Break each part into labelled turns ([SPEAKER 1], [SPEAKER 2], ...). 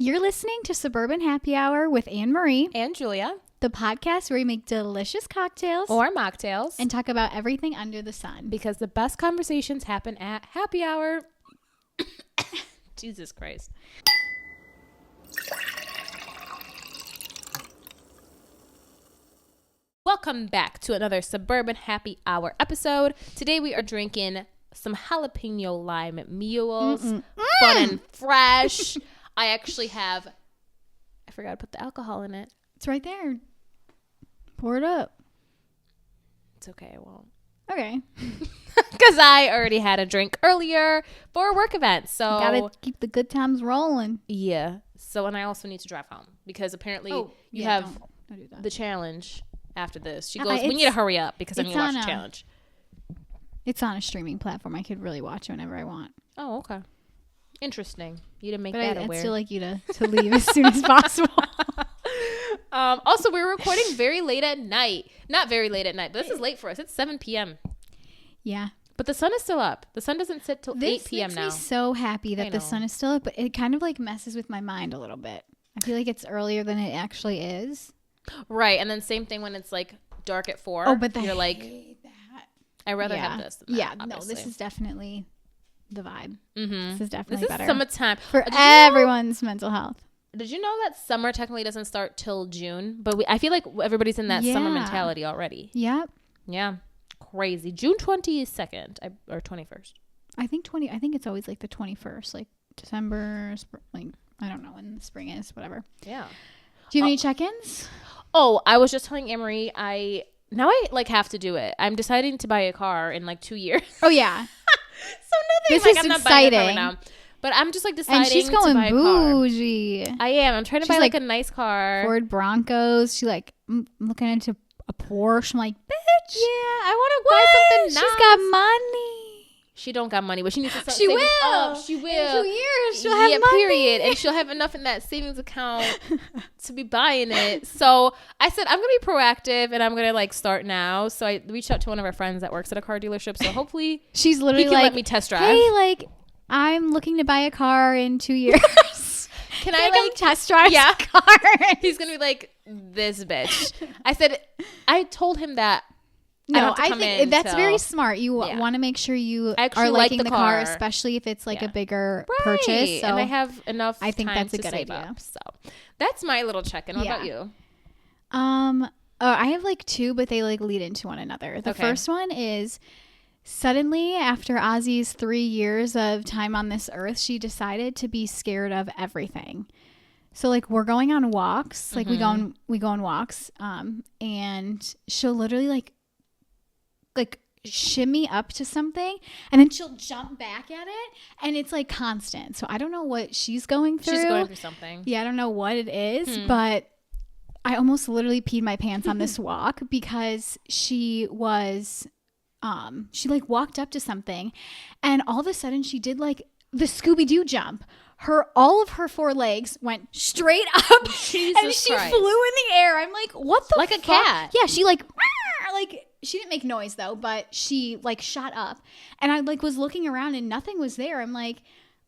[SPEAKER 1] You're listening to Suburban Happy Hour with Anne Marie,
[SPEAKER 2] And Julia.
[SPEAKER 1] the podcast where we make delicious cocktails
[SPEAKER 2] Or mocktails.
[SPEAKER 1] and talk about everything under the sun.
[SPEAKER 2] Because the best conversations happen at happy hour. Jesus Christ. Welcome back to another Suburban Happy Hour episode. Today we are drinking some jalapeno lime mules. Fun and fresh. I actually have, I forgot to put the alcohol in it.
[SPEAKER 1] It's right there. Pour it up.
[SPEAKER 2] It's okay, I won't.
[SPEAKER 1] Okay.
[SPEAKER 2] Because I already had a drink earlier for a work event. So
[SPEAKER 1] Gotta keep the good times rolling.
[SPEAKER 2] yeah. So, and I also need to drive home because apparently you
[SPEAKER 1] yeah,
[SPEAKER 2] have
[SPEAKER 1] don't do that.
[SPEAKER 2] the challenge after this. She
[SPEAKER 1] Uh-uh,
[SPEAKER 2] goes, we need to hurry up because I need to watch the
[SPEAKER 1] on a-
[SPEAKER 2] challenge.
[SPEAKER 1] It's on a streaming platform. I could really watch it whenever I want.
[SPEAKER 2] Oh, okay. Interesting. You didn't make
[SPEAKER 1] But
[SPEAKER 2] that
[SPEAKER 1] I'd
[SPEAKER 2] aware.
[SPEAKER 1] still like you to leave as soon as possible.
[SPEAKER 2] Also, we're recording very late at night. Not very late at night, but this is late for us. It's 7 p.m.
[SPEAKER 1] Yeah.
[SPEAKER 2] But the sun is still up. The sun doesn't sit till 8 p.m.
[SPEAKER 1] makes
[SPEAKER 2] now.
[SPEAKER 1] me so happy
[SPEAKER 2] I
[SPEAKER 1] that the
[SPEAKER 2] know.
[SPEAKER 1] sun is still up, but it kind of like messes with my mind a little bit. I feel like it's earlier than it actually is.
[SPEAKER 2] Right. And then same thing when it's like dark at 4.
[SPEAKER 1] Oh, but
[SPEAKER 2] you're like,
[SPEAKER 1] hate that.
[SPEAKER 2] I'd rather
[SPEAKER 1] yeah.
[SPEAKER 2] have this than that,
[SPEAKER 1] Yeah,
[SPEAKER 2] obviously.
[SPEAKER 1] no, this is definitely the vibe.
[SPEAKER 2] Mm-hmm.
[SPEAKER 1] This is definitely
[SPEAKER 2] This is
[SPEAKER 1] better
[SPEAKER 2] summertime.
[SPEAKER 1] for
[SPEAKER 2] Did you know-
[SPEAKER 1] everyone's mental health.
[SPEAKER 2] Did you know that summer technically doesn't start till June? But I feel like everybody's in that summer
[SPEAKER 1] Yeah.
[SPEAKER 2] mentality already.
[SPEAKER 1] Yep.
[SPEAKER 2] Yeah. Crazy. June 22nd or 21st.
[SPEAKER 1] I think it's always like the 21st, like December, like I don't know when the spring is, whatever.
[SPEAKER 2] Yeah.
[SPEAKER 1] Do you have any check-ins?
[SPEAKER 2] Oh, I was just telling Emery, I like have to do it. I'm deciding to buy a car in like 2 years.
[SPEAKER 1] Oh yeah.
[SPEAKER 2] So nothing.
[SPEAKER 1] This
[SPEAKER 2] like,
[SPEAKER 1] is
[SPEAKER 2] I'm not buying a car right
[SPEAKER 1] exciting.
[SPEAKER 2] now. But I'm just like deciding
[SPEAKER 1] And she's
[SPEAKER 2] to
[SPEAKER 1] going
[SPEAKER 2] buy a car.
[SPEAKER 1] bougie.
[SPEAKER 2] I am. I'm trying to
[SPEAKER 1] She's
[SPEAKER 2] buy like
[SPEAKER 1] like
[SPEAKER 2] a nice car.
[SPEAKER 1] Ford Broncos. She like I'm looking into a Porsche. I'm like, bitch.
[SPEAKER 2] Yeah, I want to buy something nice.
[SPEAKER 1] She's got money.
[SPEAKER 2] She don't got money, but she needs to start
[SPEAKER 1] She
[SPEAKER 2] saving
[SPEAKER 1] will.
[SPEAKER 2] up. She will.
[SPEAKER 1] In 2 years, she'll have money.
[SPEAKER 2] Period. And she'll have enough in that savings account to be buying it. So I said, I'm going to be proactive and I'm going to like start now. So I reached out to one of our friends that works at a car dealership. So hopefully
[SPEAKER 1] She's
[SPEAKER 2] he
[SPEAKER 1] literally
[SPEAKER 2] can
[SPEAKER 1] like,
[SPEAKER 2] let me test drive.
[SPEAKER 1] hey, like I'm looking to buy a car in 2 years.
[SPEAKER 2] Can
[SPEAKER 1] I
[SPEAKER 2] I
[SPEAKER 1] come
[SPEAKER 2] like,
[SPEAKER 1] test drive
[SPEAKER 2] Yeah.
[SPEAKER 1] the car?
[SPEAKER 2] he's going to be like, this bitch. I said, I told him that.
[SPEAKER 1] No,
[SPEAKER 2] have to
[SPEAKER 1] I
[SPEAKER 2] come
[SPEAKER 1] think
[SPEAKER 2] in
[SPEAKER 1] that's
[SPEAKER 2] till-
[SPEAKER 1] very smart. You
[SPEAKER 2] Yeah.
[SPEAKER 1] want to make sure you
[SPEAKER 2] I actually
[SPEAKER 1] are
[SPEAKER 2] like
[SPEAKER 1] liking
[SPEAKER 2] the
[SPEAKER 1] the car,
[SPEAKER 2] car.
[SPEAKER 1] especially if it's like
[SPEAKER 2] Yeah.
[SPEAKER 1] a bigger purchase. So
[SPEAKER 2] And I have enough
[SPEAKER 1] I think
[SPEAKER 2] time
[SPEAKER 1] that's a
[SPEAKER 2] to
[SPEAKER 1] good
[SPEAKER 2] save
[SPEAKER 1] idea.
[SPEAKER 2] up. So that's my little check-in. What about
[SPEAKER 1] Yeah.
[SPEAKER 2] you?
[SPEAKER 1] I have like two, but they like lead into one another. The
[SPEAKER 2] Okay.
[SPEAKER 1] first one is suddenly after Ozzy's 3 years of time on this earth, she decided to be scared of everything. So like we're going on walks, like we go on walks, and she'll literally like shimmy up to something and then she'll jump back at it, and it's like constant. So I don't know what she's going through.
[SPEAKER 2] She's going through something.
[SPEAKER 1] Yeah, I don't know what it is, but I almost literally peed my pants on this walk because she was she like walked up to something and all of a sudden she did like the Scooby-Doo jump. All of her 4 legs went straight up and she
[SPEAKER 2] Jesus Christ.
[SPEAKER 1] flew in the air. I'm like, what the
[SPEAKER 2] Like a
[SPEAKER 1] fuck?
[SPEAKER 2] cat.
[SPEAKER 1] Yeah, she like she didn't make noise though, but she like shot up, and I like was looking around and nothing was there. I'm like,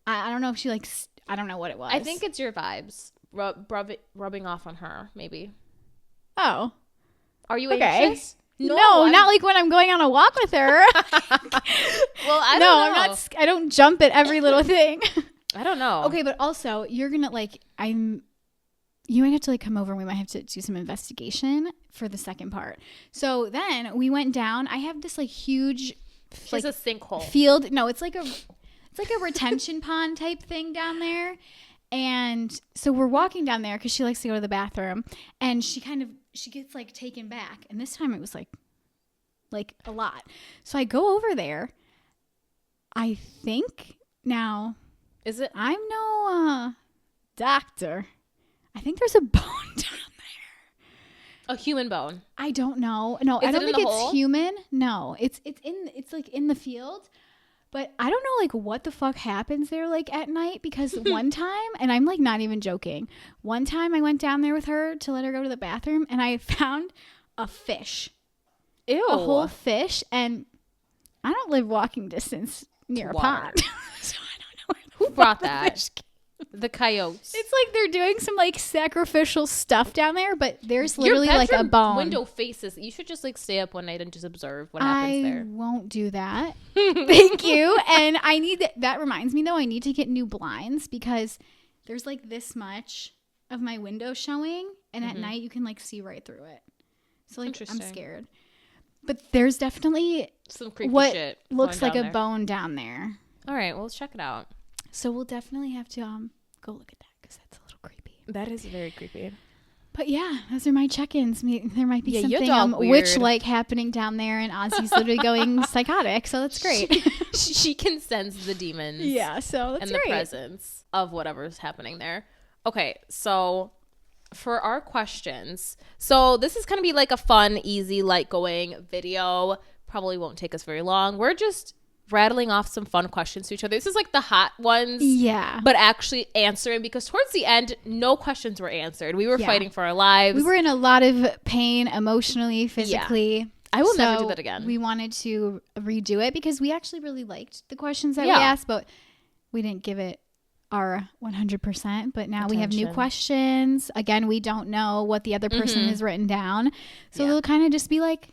[SPEAKER 1] I don't know if she like I don't know what it was.
[SPEAKER 2] I think it's your vibes rubbing off on her, maybe.
[SPEAKER 1] oh.
[SPEAKER 2] Are you
[SPEAKER 1] Okay.
[SPEAKER 2] anxious?
[SPEAKER 1] No,
[SPEAKER 2] I'm-
[SPEAKER 1] not like when I'm going on a walk with her.
[SPEAKER 2] Well, I don't
[SPEAKER 1] no,
[SPEAKER 2] know.
[SPEAKER 1] I'm not. I don't jump at every little thing.
[SPEAKER 2] I don't know.
[SPEAKER 1] Okay, but also you're gonna like you might have to like come over and we might have to do some investigation for the second part. So then we went down. I have this like huge
[SPEAKER 2] She's
[SPEAKER 1] like
[SPEAKER 2] a sinkhole.
[SPEAKER 1] field. No, it's like a retention pond type thing down there. And so we're walking down there because she likes to go to the bathroom, and she gets like taken back. And this time it was like a lot. So I go over there. I think now
[SPEAKER 2] Is it?
[SPEAKER 1] I'm no doctor. I think there's a bone down there.
[SPEAKER 2] A human bone.
[SPEAKER 1] I don't know. No,
[SPEAKER 2] Is
[SPEAKER 1] I
[SPEAKER 2] it
[SPEAKER 1] don't
[SPEAKER 2] in
[SPEAKER 1] think
[SPEAKER 2] the
[SPEAKER 1] it's
[SPEAKER 2] hole?
[SPEAKER 1] human. No, it's like in the field. But I don't know like what the fuck happens there like at night, because one time, and I'm like not even joking, one time I went down there with her to let her go to the bathroom and I found a fish.
[SPEAKER 2] Ew.
[SPEAKER 1] A whole fish, and I don't live walking distance near a
[SPEAKER 2] water.
[SPEAKER 1] pond. So I don't know where the
[SPEAKER 2] Who brought
[SPEAKER 1] fuck the
[SPEAKER 2] that?
[SPEAKER 1] fish came.
[SPEAKER 2] The coyotes.
[SPEAKER 1] It's like they're doing some like sacrificial stuff down there, but there's
[SPEAKER 2] Your
[SPEAKER 1] literally like a
[SPEAKER 2] bedroom
[SPEAKER 1] bone.
[SPEAKER 2] window faces. You should just like stay up one night and just observe what happens
[SPEAKER 1] I
[SPEAKER 2] there.
[SPEAKER 1] won't do that. Thank you. And I need that reminds me though, I need to get new blinds because there's like this much of my window showing, and at night you can like see right through it. So like I'm scared. But there's definitely
[SPEAKER 2] Some creepy
[SPEAKER 1] what
[SPEAKER 2] shit
[SPEAKER 1] looks like
[SPEAKER 2] going
[SPEAKER 1] a
[SPEAKER 2] down there.
[SPEAKER 1] bone down there.
[SPEAKER 2] All right, well, let's check it out.
[SPEAKER 1] So we'll definitely have to go look at that because that's a little creepy.
[SPEAKER 2] That is very creepy.
[SPEAKER 1] But yeah, those are my check-ins. There might be
[SPEAKER 2] Yeah, your
[SPEAKER 1] something
[SPEAKER 2] dog weird.
[SPEAKER 1] witch-like happening down there, and Ozzy's literally going psychotic. So that's great.
[SPEAKER 2] She can sense the demons.
[SPEAKER 1] Yeah, so that's
[SPEAKER 2] and
[SPEAKER 1] great.
[SPEAKER 2] the presence of whatever's happening there. Okay, so for our questions, so this is gonna be like a fun, easy, light going video. Probably won't take us very long. We're just rattling off some fun questions to each other. This is like the hot ones,
[SPEAKER 1] Yeah.
[SPEAKER 2] but actually answering, because towards the end, no questions were answered. We were
[SPEAKER 1] Yeah.
[SPEAKER 2] fighting for our lives.
[SPEAKER 1] We were in a lot of pain emotionally, physically.
[SPEAKER 2] I will never
[SPEAKER 1] So
[SPEAKER 2] do that again.
[SPEAKER 1] We wanted to redo it because we actually really liked the questions that
[SPEAKER 2] Yeah.
[SPEAKER 1] we asked, but we didn't give it our 100%. But now we have new
[SPEAKER 2] Attention.
[SPEAKER 1] questions. Again, we don't know what the other person has written down. So
[SPEAKER 2] Yeah.
[SPEAKER 1] they'll kind of just be like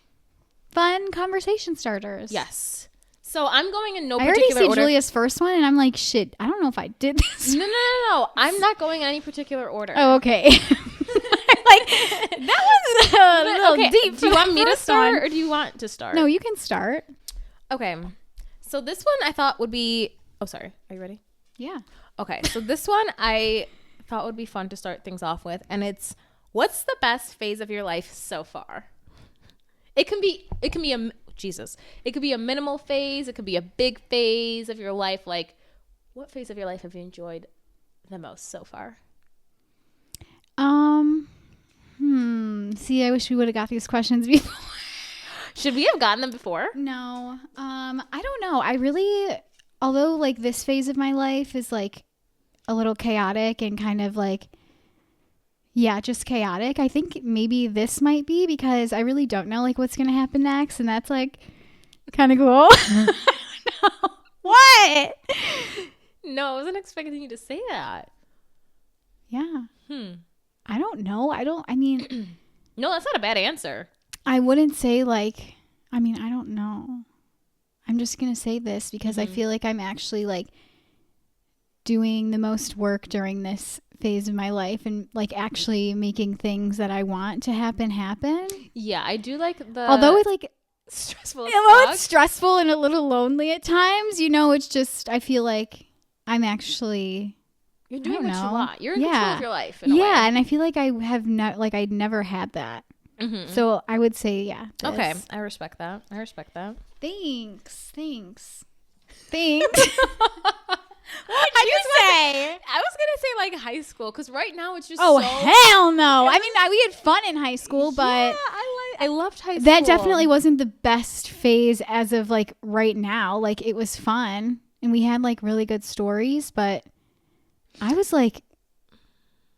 [SPEAKER 1] fun conversation starters.
[SPEAKER 2] Yes. So I'm going in no
[SPEAKER 1] I already
[SPEAKER 2] particular
[SPEAKER 1] see
[SPEAKER 2] order.
[SPEAKER 1] Julia's first one, and I'm like, shit, I don't know if I did this.
[SPEAKER 2] No. I'm not going in any particular order.
[SPEAKER 1] Oh, okay. Like, that was a little
[SPEAKER 2] Okay,
[SPEAKER 1] deep.
[SPEAKER 2] do you want me to
[SPEAKER 1] First
[SPEAKER 2] start
[SPEAKER 1] one.
[SPEAKER 2] or do you want to start?
[SPEAKER 1] No, you can start.
[SPEAKER 2] Okay. So this one I thought would be... Oh, sorry. Are you ready?
[SPEAKER 1] Yeah.
[SPEAKER 2] Okay. So this one I thought would be fun to start things off with. And it's, what's the best phase of your life so far? It can be a... Jesus. It could be a minimal phase. It could be a big phase of your life. Like, what phase of your life have you enjoyed the most so far?
[SPEAKER 1] See, I wish we would have got these questions before.
[SPEAKER 2] Should we have gotten them before?
[SPEAKER 1] No. I don't know. I really, although like this phase of my life is like a little chaotic and kind of like, yeah, just chaotic. I think maybe this might be because I really don't know like what's going to happen next. And that's like kind of cool. No. What?
[SPEAKER 2] No, I wasn't expecting you to say that.
[SPEAKER 1] Yeah. I don't know. I mean,
[SPEAKER 2] No, that's not a bad answer.
[SPEAKER 1] I wouldn't say like, I mean, I don't know. I'm just going to say this because I feel like I'm actually like doing the most work during this phase of my life and like actually making things that I want to happen.
[SPEAKER 2] Yeah, I do like the...
[SPEAKER 1] Although it like,
[SPEAKER 2] stressful as
[SPEAKER 1] although
[SPEAKER 2] fuck.
[SPEAKER 1] it's stressful and a little lonely at times, you know, it's just, I feel like I'm actually...
[SPEAKER 2] You're doing
[SPEAKER 1] I don't
[SPEAKER 2] what you
[SPEAKER 1] know.
[SPEAKER 2] want. You're in control of your life. In a
[SPEAKER 1] Yeah,
[SPEAKER 2] way.
[SPEAKER 1] and I feel like I have not, like I'd never had that. So I would say, yeah. This.
[SPEAKER 2] Okay, I respect that.
[SPEAKER 1] Thanks. What'd
[SPEAKER 2] you say? I was gonna say like high school, because right now it's just
[SPEAKER 1] Oh,
[SPEAKER 2] so...
[SPEAKER 1] hell no. I mean, we had fun in high school, but
[SPEAKER 2] Yeah, I loved high school.
[SPEAKER 1] that definitely wasn't the best phase as of like right now. Like it was fun and we had like really good stories, but I was like,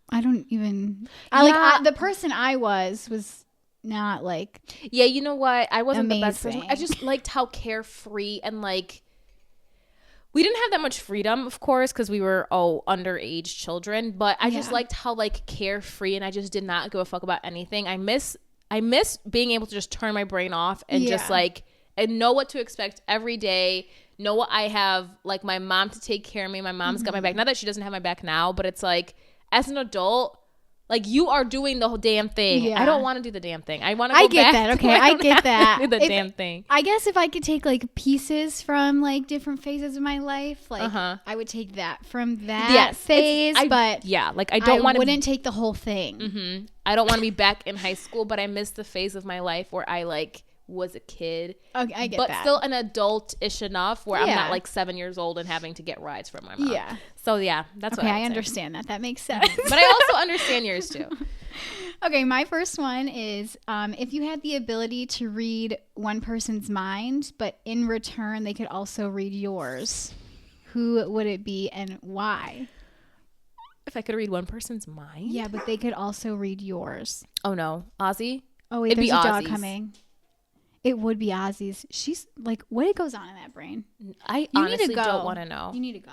[SPEAKER 1] I don't even, the person I was not like,
[SPEAKER 2] Yeah, you know what? I wasn't the best person.
[SPEAKER 1] Amazing.
[SPEAKER 2] I just liked how carefree and like... We didn't have that much freedom, of course, because we were underage children. But I just
[SPEAKER 1] Yeah.
[SPEAKER 2] liked how like carefree, and I just did not give a fuck about anything. I miss being able to just turn my brain off and just
[SPEAKER 1] Yeah.
[SPEAKER 2] like and know what to expect every day. Know what I have, like my mom to take care of me. My mom's got my back. Not that she doesn't have my back now, but it's like as an adult, like you are doing the whole damn thing.
[SPEAKER 1] Yeah.
[SPEAKER 2] I don't want to do the damn thing. I want to.
[SPEAKER 1] I
[SPEAKER 2] go
[SPEAKER 1] get
[SPEAKER 2] back
[SPEAKER 1] that.
[SPEAKER 2] to
[SPEAKER 1] Okay,
[SPEAKER 2] where
[SPEAKER 1] I
[SPEAKER 2] don't
[SPEAKER 1] get
[SPEAKER 2] have to
[SPEAKER 1] that.
[SPEAKER 2] do the
[SPEAKER 1] If-
[SPEAKER 2] damn thing.
[SPEAKER 1] I guess if I could take like pieces from like different phases of my life, like
[SPEAKER 2] Uh-huh.
[SPEAKER 1] I would take that from that
[SPEAKER 2] Yes,
[SPEAKER 1] phase, but
[SPEAKER 2] yeah, like I
[SPEAKER 1] I
[SPEAKER 2] don't want to.
[SPEAKER 1] wouldn't take the whole thing.
[SPEAKER 2] I don't want to be back in high school, but I miss the phase of my life where I like was a kid,
[SPEAKER 1] Okay, I get
[SPEAKER 2] but
[SPEAKER 1] that.
[SPEAKER 2] still an adult-ish enough where I'm
[SPEAKER 1] Yeah.
[SPEAKER 2] not like 7 years old and having to get rides from my mom.
[SPEAKER 1] Yeah.
[SPEAKER 2] So yeah, that's
[SPEAKER 1] Okay,
[SPEAKER 2] what
[SPEAKER 1] I
[SPEAKER 2] would say.
[SPEAKER 1] understand that. That makes sense.
[SPEAKER 2] But I also understand yours too.
[SPEAKER 1] Okay, my first one is if you had the ability to read one person's mind, but in return they could also read yours, who would it be and why?
[SPEAKER 2] If I could read one person's mind.
[SPEAKER 1] Yeah, but they could also read yours.
[SPEAKER 2] Oh no, Ozzy.
[SPEAKER 1] Oh wait,
[SPEAKER 2] It'd
[SPEAKER 1] there's
[SPEAKER 2] be
[SPEAKER 1] a dog
[SPEAKER 2] Ozzy's.
[SPEAKER 1] coming. It would be Ozzy's. She's like, what goes on in that brain?
[SPEAKER 2] I
[SPEAKER 1] You need to
[SPEAKER 2] honestly
[SPEAKER 1] go.
[SPEAKER 2] don't want to know.
[SPEAKER 1] You need to go.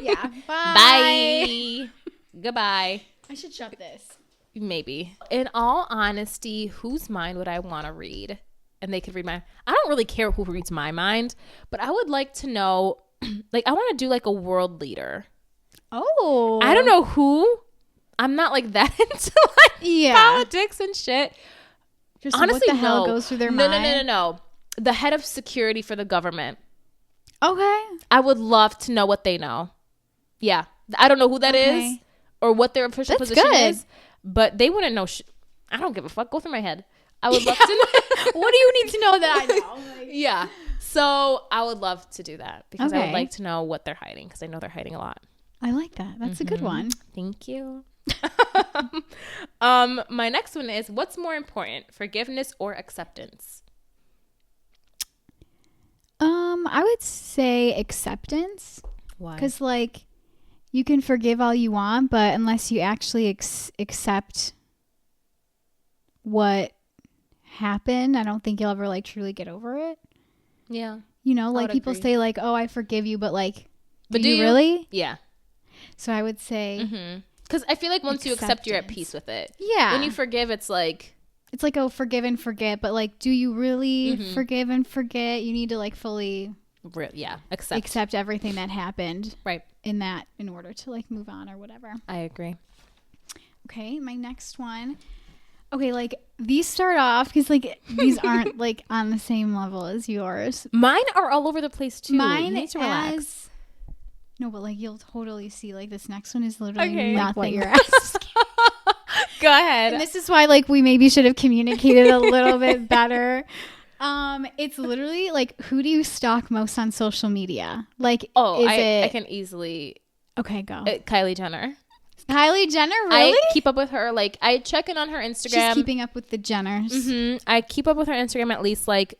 [SPEAKER 1] Yeah.
[SPEAKER 2] Bye. Goodbye.
[SPEAKER 1] I should shut this.
[SPEAKER 2] Maybe. In all honesty, whose mind would I want to read? And they could read mine. I don't really care who reads my mind, but I would like to know, like, I want to do like a world leader.
[SPEAKER 1] Oh.
[SPEAKER 2] I don't know who. I'm not like that into like politics and shit.
[SPEAKER 1] Just
[SPEAKER 2] honestly,
[SPEAKER 1] what the hell
[SPEAKER 2] no.
[SPEAKER 1] goes through their
[SPEAKER 2] No.
[SPEAKER 1] mind?
[SPEAKER 2] The head of security for the government.
[SPEAKER 1] Okay.
[SPEAKER 2] I would love to know what they know. Yeah. I don't know who that is or what their official position is, but they wouldn't know. I don't give a fuck. Go through my head. I would love to know.
[SPEAKER 1] What do you need to know that I know? Like,
[SPEAKER 2] yeah. So I would love to do that because I
[SPEAKER 1] Okay.
[SPEAKER 2] would like to know what they're hiding because I know they're hiding a lot.
[SPEAKER 1] I like that. That's a good one.
[SPEAKER 2] Thank you. My next one is, what's more important, forgiveness or acceptance?
[SPEAKER 1] I would say acceptance.
[SPEAKER 2] Why?
[SPEAKER 1] Because, like, you can forgive all you want, but unless you actually accept what happened, I don't think you'll ever, like, truly get over it.
[SPEAKER 2] Yeah.
[SPEAKER 1] You know, like,
[SPEAKER 2] would
[SPEAKER 1] people
[SPEAKER 2] agree.
[SPEAKER 1] say, like, oh, I forgive you, but, like,
[SPEAKER 2] But
[SPEAKER 1] do you really?
[SPEAKER 2] Yeah.
[SPEAKER 1] So I would say,
[SPEAKER 2] Because I feel like once you accept, you're at
[SPEAKER 1] Acceptance.
[SPEAKER 2] peace with it.
[SPEAKER 1] yeah.
[SPEAKER 2] When you forgive, it's like,
[SPEAKER 1] It's like, oh, forgive and forget, but, like, do you really forgive and forget? You need to, like, fully accept everything that happened
[SPEAKER 2] Right.
[SPEAKER 1] in order to, like, move on or whatever.
[SPEAKER 2] I agree.
[SPEAKER 1] Okay, my next one. Okay, like, these start off because, like, these aren't, like, on the same level as yours.
[SPEAKER 2] Mine are all over the place too.
[SPEAKER 1] Mine
[SPEAKER 2] You need to relax.
[SPEAKER 1] as... No, but, like, you'll totally see, like, this next one is literally
[SPEAKER 2] Okay.
[SPEAKER 1] not
[SPEAKER 2] Like
[SPEAKER 1] what
[SPEAKER 2] what?
[SPEAKER 1] you're asking.
[SPEAKER 2] Go ahead.
[SPEAKER 1] And this is why, like, we maybe should have communicated a little bit better. It's literally, like, who do you stalk most on social media? Like,
[SPEAKER 2] I can easily...
[SPEAKER 1] Okay, go.
[SPEAKER 2] Kylie Jenner.
[SPEAKER 1] Kylie Jenner, really?
[SPEAKER 2] I keep up with her. Like, I check in on her Instagram.
[SPEAKER 1] She's keeping up with the Jenners.
[SPEAKER 2] I keep up with her Instagram at least, like,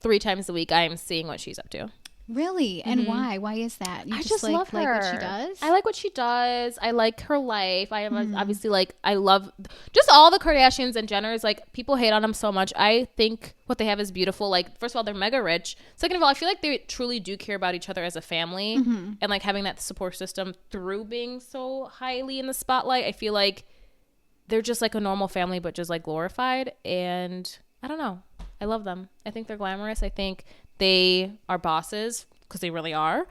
[SPEAKER 2] 3 times a week. I am seeing what she's up to.
[SPEAKER 1] Really? And why? Why is that? You
[SPEAKER 2] I just love her.
[SPEAKER 1] like what she does?
[SPEAKER 2] I like what she does. I like her life. I am obviously like, I love just all the Kardashians and Jenners. Like, people hate on them so much. I think what they have is beautiful. Like, first of all, they're mega rich. Second of all, I feel like they truly do care about each other as a family, and like having that support system through being so highly in the spotlight. I feel like they're just like a normal family, but just like glorified. And I don't know. I love them. I think they're glamorous. I think they are bosses because they really are.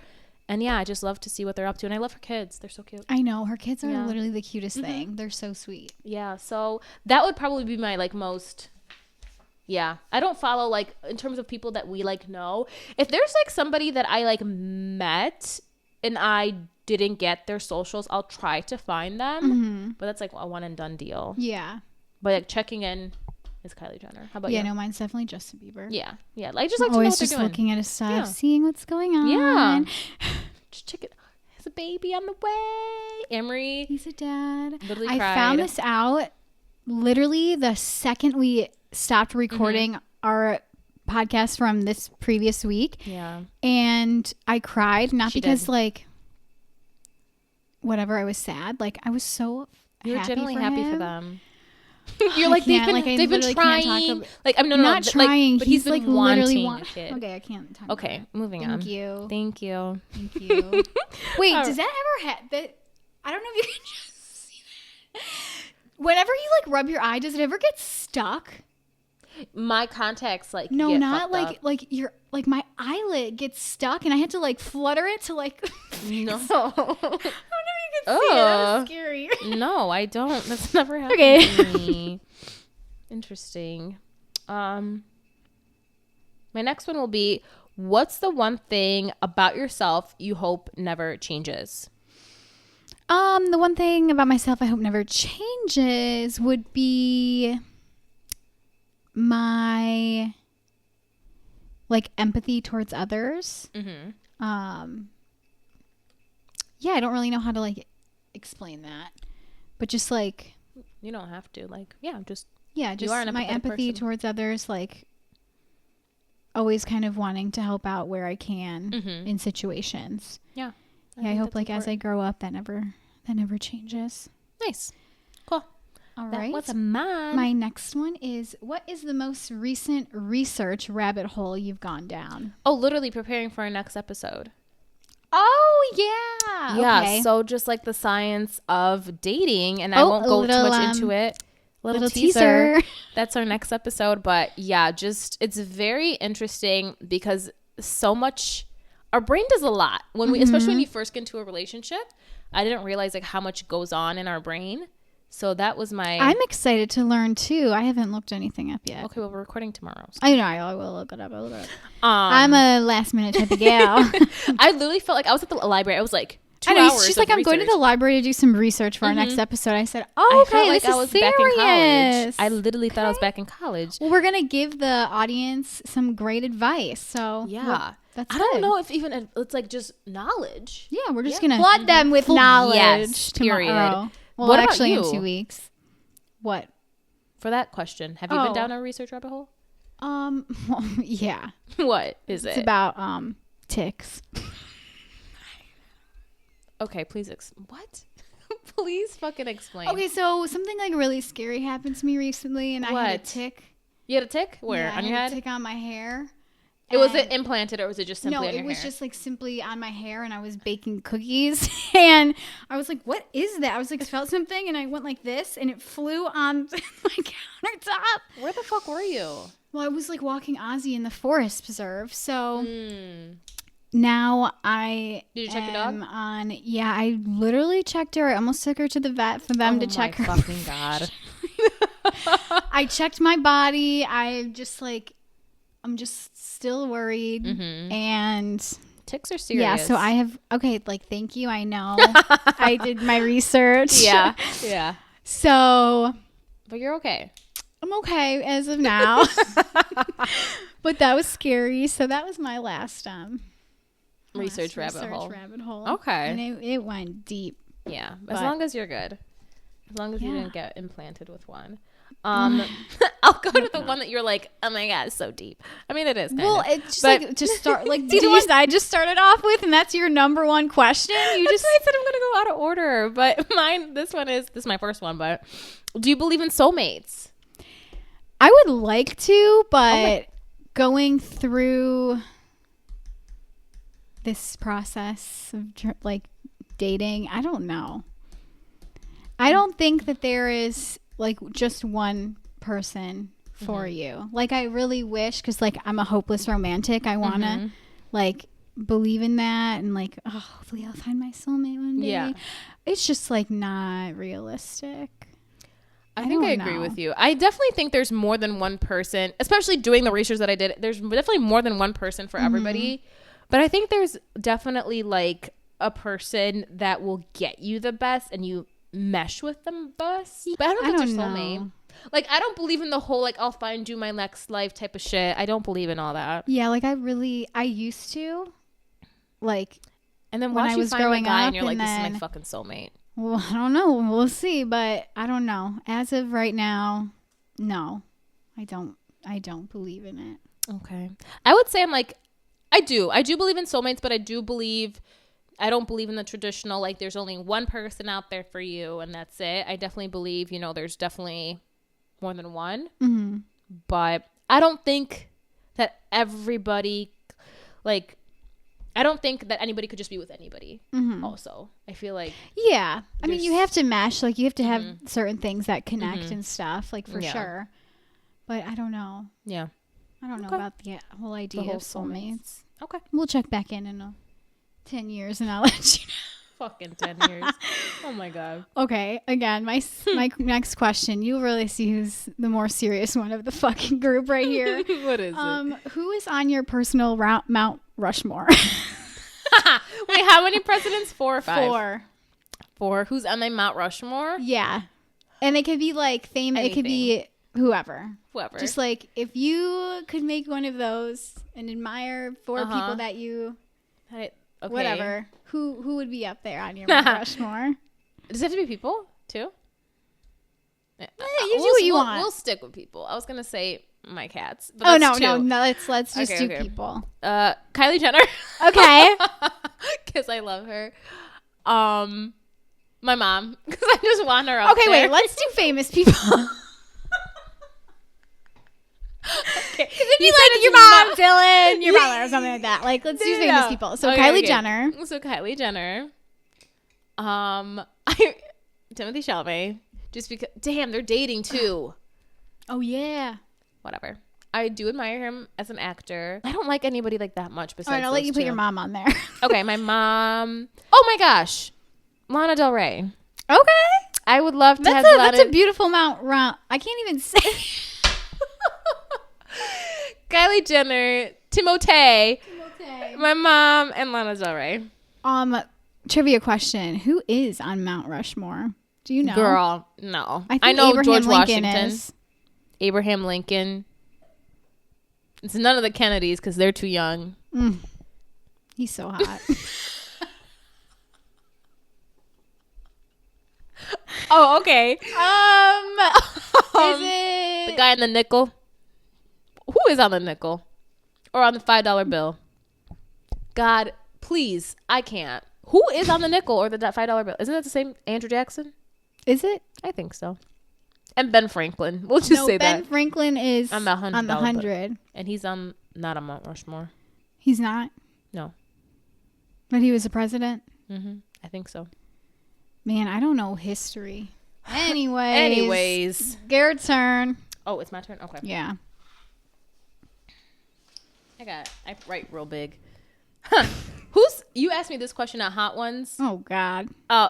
[SPEAKER 2] And yeah, I just love to see what they're up to. And I love her kids. They're so cute.
[SPEAKER 1] I know. Her kids are
[SPEAKER 2] Yeah.
[SPEAKER 1] literally the cutest thing. They're so sweet.
[SPEAKER 2] Yeah. So that would probably be my like most. Yeah. I don't follow like in terms of people that we like know. If there's like somebody that I like met and I didn't get their socials, I'll try to find them. But that's like a one and done deal.
[SPEAKER 1] Yeah.
[SPEAKER 2] But like checking in is Kylie Jenner. How about
[SPEAKER 1] Yeah,
[SPEAKER 2] you?
[SPEAKER 1] no, mine's definitely Justin Bieber.
[SPEAKER 2] Yeah. Yeah. I just like to know
[SPEAKER 1] Always
[SPEAKER 2] what they're
[SPEAKER 1] just
[SPEAKER 2] doing.
[SPEAKER 1] looking at his stuff,
[SPEAKER 2] Yeah.
[SPEAKER 1] seeing what's going on.
[SPEAKER 2] Yeah. Just check it. There's a baby on the way. Emery
[SPEAKER 1] He's a dad.
[SPEAKER 2] literally
[SPEAKER 1] I
[SPEAKER 2] cried.
[SPEAKER 1] found this out literally the second we stopped recording our podcast from this previous week.
[SPEAKER 2] Yeah.
[SPEAKER 1] And I cried, not
[SPEAKER 2] She
[SPEAKER 1] because
[SPEAKER 2] did.
[SPEAKER 1] like whatever, I was sad. Like I was so
[SPEAKER 2] You were
[SPEAKER 1] happy
[SPEAKER 2] genuinely
[SPEAKER 1] for
[SPEAKER 2] happy
[SPEAKER 1] him.
[SPEAKER 2] for them. You're like they've
[SPEAKER 1] can't,
[SPEAKER 2] been
[SPEAKER 1] like, I
[SPEAKER 2] they've been
[SPEAKER 1] literally can't talk
[SPEAKER 2] trying.
[SPEAKER 1] about-
[SPEAKER 2] Like I'm no
[SPEAKER 1] Not trying.
[SPEAKER 2] Like, but he's been
[SPEAKER 1] like literally
[SPEAKER 2] wanting a kid.
[SPEAKER 1] Okay, I can't talk
[SPEAKER 2] Okay,
[SPEAKER 1] about it.
[SPEAKER 2] moving on.
[SPEAKER 1] Thank you.
[SPEAKER 2] Thank you.
[SPEAKER 1] Thank you. Wait,
[SPEAKER 2] All
[SPEAKER 1] does that ever happen? I don't know if you can just see that. Whenever you like rub your eye, does it ever get stuck?
[SPEAKER 2] My contacts like
[SPEAKER 1] No,
[SPEAKER 2] get
[SPEAKER 1] not
[SPEAKER 2] fucked
[SPEAKER 1] like
[SPEAKER 2] up.
[SPEAKER 1] like your like my eyelid gets stuck and I had to like flutter it to like
[SPEAKER 2] No.
[SPEAKER 1] I don't know if you can see it. That was scary.
[SPEAKER 2] No, I don't. That's never happened
[SPEAKER 1] Okay.
[SPEAKER 2] to me. Interesting. My next one will be, what's the one thing about yourself you hope never changes?
[SPEAKER 1] The one thing about myself I hope never changes would be my like empathy towards others.
[SPEAKER 2] Mm-hmm.
[SPEAKER 1] Yeah, I don't really know how to like explain that, but just like
[SPEAKER 2] You don't have to. Like, yeah, just
[SPEAKER 1] just
[SPEAKER 2] are an
[SPEAKER 1] my
[SPEAKER 2] empathetic
[SPEAKER 1] empathy
[SPEAKER 2] person.
[SPEAKER 1] towards others, like always kind of wanting to help out where I can
[SPEAKER 2] Mhm.
[SPEAKER 1] in situations.
[SPEAKER 2] yeah.
[SPEAKER 1] Yeah, I
[SPEAKER 2] think
[SPEAKER 1] hope
[SPEAKER 2] that's
[SPEAKER 1] like as I
[SPEAKER 2] important.
[SPEAKER 1] grow up that never changes.
[SPEAKER 2] Nice. Cool.
[SPEAKER 1] All
[SPEAKER 2] That
[SPEAKER 1] right.
[SPEAKER 2] was mine.
[SPEAKER 1] My next one is, what is the most recent research rabbit hole you've gone down?
[SPEAKER 2] Oh, literally preparing for our next episode.
[SPEAKER 1] Oh, yeah.
[SPEAKER 2] Yeah,
[SPEAKER 1] Okay.
[SPEAKER 2] so just like the science of dating, and I
[SPEAKER 1] Oh,
[SPEAKER 2] won't
[SPEAKER 1] a
[SPEAKER 2] go too
[SPEAKER 1] little,
[SPEAKER 2] much into it.
[SPEAKER 1] little teaser.
[SPEAKER 2] That's our next episode. But yeah, just it's very interesting because so much, our brain does a lot when we, especially when you first get into a relationship. I didn't realize like how much goes on in our brain. So that was my.
[SPEAKER 1] I'm excited to learn too. I haven't looked anything up yet.
[SPEAKER 2] Okay, well, we're recording tomorrow. So.
[SPEAKER 1] I know. I will look it up. I'm a last minute type of gal.
[SPEAKER 2] I literally felt like I was at the library. I was like 2
[SPEAKER 1] I know.
[SPEAKER 2] hours.
[SPEAKER 1] She's like, I'm going to the library to do some research for our next episode. I said,
[SPEAKER 2] I
[SPEAKER 1] oh,
[SPEAKER 2] felt
[SPEAKER 1] okay,
[SPEAKER 2] like
[SPEAKER 1] this
[SPEAKER 2] I
[SPEAKER 1] is
[SPEAKER 2] was
[SPEAKER 1] serious.
[SPEAKER 2] back in college. I literally thought I was back in college.
[SPEAKER 1] Well, we're gonna give the audience some great advice. So
[SPEAKER 2] Yeah.
[SPEAKER 1] that's
[SPEAKER 2] I don't
[SPEAKER 1] good.
[SPEAKER 2] know if even it's like just knowledge.
[SPEAKER 1] Yeah, we're just gonna flood them with knowledge.
[SPEAKER 2] Yes, period.
[SPEAKER 1] Tomorrow. Well,
[SPEAKER 2] What about
[SPEAKER 1] actually, in
[SPEAKER 2] you?
[SPEAKER 1] 2 weeks. What?
[SPEAKER 2] For that question, have you been
[SPEAKER 1] Oh.
[SPEAKER 2] down a research rabbit hole?
[SPEAKER 1] Well, yeah.
[SPEAKER 2] What is
[SPEAKER 1] It's
[SPEAKER 2] it?
[SPEAKER 1] about ticks.
[SPEAKER 2] Okay, please. What? Please fucking explain.
[SPEAKER 1] Okay, so something like really scary happened to me recently, and I had a
[SPEAKER 2] What?
[SPEAKER 1] tick.
[SPEAKER 2] You had a tick? Where?
[SPEAKER 1] Yeah,
[SPEAKER 2] on
[SPEAKER 1] I
[SPEAKER 2] your
[SPEAKER 1] had
[SPEAKER 2] head?
[SPEAKER 1] a tick on my hair.
[SPEAKER 2] Was it
[SPEAKER 1] And-
[SPEAKER 2] implanted or was it just simply
[SPEAKER 1] No,
[SPEAKER 2] on
[SPEAKER 1] it
[SPEAKER 2] your
[SPEAKER 1] was
[SPEAKER 2] hair?
[SPEAKER 1] just like simply on my hair, and I was baking cookies, and I was like, "What is that?" I was like, felt something, and I went like this, and it flew on my countertop.
[SPEAKER 2] Where the fuck were you?
[SPEAKER 1] Well, I was like walking Ozzy in the forest preserve, so
[SPEAKER 2] Hmm.
[SPEAKER 1] now I
[SPEAKER 2] Did you check the dog?
[SPEAKER 1] am on. Yeah, I literally checked her. I almost took her to the vet for them to check her.
[SPEAKER 2] Oh my fucking god.
[SPEAKER 1] I checked my body. I'm just still worried,
[SPEAKER 2] Mm-hmm.
[SPEAKER 1] and
[SPEAKER 2] Ticks are serious.
[SPEAKER 1] yeah. So I have thank you. I know I did my research.
[SPEAKER 2] Yeah. Yeah.
[SPEAKER 1] So
[SPEAKER 2] But you're okay.
[SPEAKER 1] I'm okay as of now. But that was scary. So that was my last
[SPEAKER 2] Research
[SPEAKER 1] last
[SPEAKER 2] rabbit hole.
[SPEAKER 1] rabbit hole.
[SPEAKER 2] Okay.
[SPEAKER 1] And it went deep.
[SPEAKER 2] Yeah. As
[SPEAKER 1] But-
[SPEAKER 2] long as you're good. As long as you
[SPEAKER 1] Yeah.
[SPEAKER 2] didn't get implanted with one. I'll go to the one that you're like, oh my god, it's so deep. I mean, it is. Kind
[SPEAKER 1] Well,
[SPEAKER 2] of.
[SPEAKER 1] it's just
[SPEAKER 2] But-
[SPEAKER 1] like just start like
[SPEAKER 2] Did
[SPEAKER 1] the
[SPEAKER 2] you-
[SPEAKER 1] ones I just started off with, and that's your number one question. You
[SPEAKER 2] That's
[SPEAKER 1] just
[SPEAKER 2] why I said I'm gonna go out of order. But this is my first one. But do you believe in soulmates?
[SPEAKER 1] I would like to, but
[SPEAKER 2] Okay.
[SPEAKER 1] going through this process of like dating, I don't know. I don't think that there is like just one person for you. Like I really wish, because like I'm a hopeless romantic. I want to like believe in that and like, oh, hopefully I'll find my soulmate one day.
[SPEAKER 2] Yeah.
[SPEAKER 1] It's just like not realistic.
[SPEAKER 2] I think I
[SPEAKER 1] don't
[SPEAKER 2] agree
[SPEAKER 1] know.
[SPEAKER 2] with you. I definitely think there's more than one person, especially doing the research that I did. There's definitely more than one person for everybody. But I think there's definitely like a person that will get you the best and you mesh with them best. But I don't think there's soulmate.
[SPEAKER 1] know.
[SPEAKER 2] Like, I don't believe in the whole, like, I'll find you my next life type of shit. I don't believe in all that.
[SPEAKER 1] Yeah, like I used to. Like,
[SPEAKER 2] And then
[SPEAKER 1] When
[SPEAKER 2] once
[SPEAKER 1] I
[SPEAKER 2] you
[SPEAKER 1] was
[SPEAKER 2] find the
[SPEAKER 1] growing
[SPEAKER 2] guy
[SPEAKER 1] up
[SPEAKER 2] and you're like,
[SPEAKER 1] and
[SPEAKER 2] this is my
[SPEAKER 1] then-
[SPEAKER 2] fucking soulmate.
[SPEAKER 1] well, I don't know. We'll see, but I don't know. As of right now, no. I don't believe in it.
[SPEAKER 2] Okay. I would say I'm like, I do believe in soulmates, but I don't believe in the traditional, like, there's only one person out there for you and that's it. I definitely believe, there's definitely more than one,
[SPEAKER 1] Mm-hmm.
[SPEAKER 2] but I don't think that everybody, like, I don't think that anybody could just be with anybody.
[SPEAKER 1] Mm-hmm.
[SPEAKER 2] Also, I feel like,
[SPEAKER 1] Yeah. I mean, you
[SPEAKER 2] There's-
[SPEAKER 1] have to mesh. Like, you have to have certain things that connect and stuff, like, for
[SPEAKER 2] Yeah.
[SPEAKER 1] sure. But I don't know.
[SPEAKER 2] yeah.
[SPEAKER 1] I don't know
[SPEAKER 2] Okay.
[SPEAKER 1] about the whole idea
[SPEAKER 2] whole
[SPEAKER 1] of soulmates.
[SPEAKER 2] Okay.
[SPEAKER 1] We'll check back in 10 years and I'll let you know.
[SPEAKER 2] Fucking 10 years. Oh my God.
[SPEAKER 1] Okay, again, my next question. You'll really see who's the more serious one of the fucking group right here.
[SPEAKER 2] What is it?
[SPEAKER 1] Who is on your personal Mount Rushmore?
[SPEAKER 2] Wait, how many presidents? 4 or 5?
[SPEAKER 1] 4.
[SPEAKER 2] 4. Who's on my Mount Rushmore?
[SPEAKER 1] Yeah, and it could be like famous. It could be whoever.
[SPEAKER 2] Whoever.
[SPEAKER 1] Just like if you could make one of those and admire 4
[SPEAKER 2] Uh-huh.
[SPEAKER 1] people that you
[SPEAKER 2] Okay.
[SPEAKER 1] whatever. Who would be up there on your Mount Rushmore?
[SPEAKER 2] Does it have to be people too?
[SPEAKER 1] You do what you want.
[SPEAKER 2] We'll stick with people. I was gonna say my cats. But
[SPEAKER 1] Oh
[SPEAKER 2] that's
[SPEAKER 1] no.
[SPEAKER 2] two.
[SPEAKER 1] Let's just
[SPEAKER 2] Okay,
[SPEAKER 1] do
[SPEAKER 2] okay.
[SPEAKER 1] people.
[SPEAKER 2] Kylie Jenner.
[SPEAKER 1] Okay.
[SPEAKER 2] Because I love her. My mom, because I just want her up
[SPEAKER 1] Okay,
[SPEAKER 2] there.
[SPEAKER 1] wait. Let's do famous people.
[SPEAKER 2] Okay.
[SPEAKER 1] It'd be
[SPEAKER 2] You said
[SPEAKER 1] like
[SPEAKER 2] it's
[SPEAKER 1] your mom, Dylan, your brother, or something like that. Like, let's do famous
[SPEAKER 2] No.
[SPEAKER 1] people. So
[SPEAKER 2] Okay,
[SPEAKER 1] Kylie
[SPEAKER 2] okay.
[SPEAKER 1] Jenner.
[SPEAKER 2] So Kylie Jenner. Timothy Chalamet. Just because, damn, they're dating too.
[SPEAKER 1] Oh yeah.
[SPEAKER 2] Whatever. I do admire him as an actor. I don't like anybody like that much besides
[SPEAKER 1] All right, I'll let
[SPEAKER 2] those
[SPEAKER 1] you put
[SPEAKER 2] two.
[SPEAKER 1] your mom on there.
[SPEAKER 2] Okay, my mom. Oh my gosh, Lana Del Rey.
[SPEAKER 1] Okay.
[SPEAKER 2] I would love to have
[SPEAKER 1] That's
[SPEAKER 2] Lana.
[SPEAKER 1] a beautiful Mount round. I can't even say.
[SPEAKER 2] Kylie Jenner, Timothée, my mom, and Lana Del Rey.
[SPEAKER 1] Trivia question: who is on Mount Rushmore? Do you know?
[SPEAKER 2] Girl, no.
[SPEAKER 1] I think
[SPEAKER 2] I know
[SPEAKER 1] Abraham
[SPEAKER 2] George
[SPEAKER 1] Lincoln
[SPEAKER 2] Washington,
[SPEAKER 1] is.
[SPEAKER 2] Abraham Lincoln. It's none of the Kennedys because they're too young.
[SPEAKER 1] He's so hot.
[SPEAKER 2] Oh, okay.
[SPEAKER 1] Is it
[SPEAKER 2] The guy in the nickel. Who is on the nickel? Or on the $5 bill? God, please. I can't. Who is on the nickel or the $5 bill? Isn't that the same Andrew Jackson?
[SPEAKER 1] Is it?
[SPEAKER 2] I think so. And Ben Franklin. We'll just say
[SPEAKER 1] Ben
[SPEAKER 2] that.
[SPEAKER 1] Franklin is
[SPEAKER 2] On the $100
[SPEAKER 1] on the
[SPEAKER 2] bill.
[SPEAKER 1] 100.
[SPEAKER 2] And he's not on Mount Rushmore.
[SPEAKER 1] He's not.
[SPEAKER 2] No.
[SPEAKER 1] But he was a president.
[SPEAKER 2] I think so.
[SPEAKER 1] Man, I don't know history. Anyways. Garrett's turn.
[SPEAKER 2] Oh, it's my turn? Okay.
[SPEAKER 1] Yeah.
[SPEAKER 2] I write real big. You asked me this question at Hot Ones.
[SPEAKER 1] Oh God.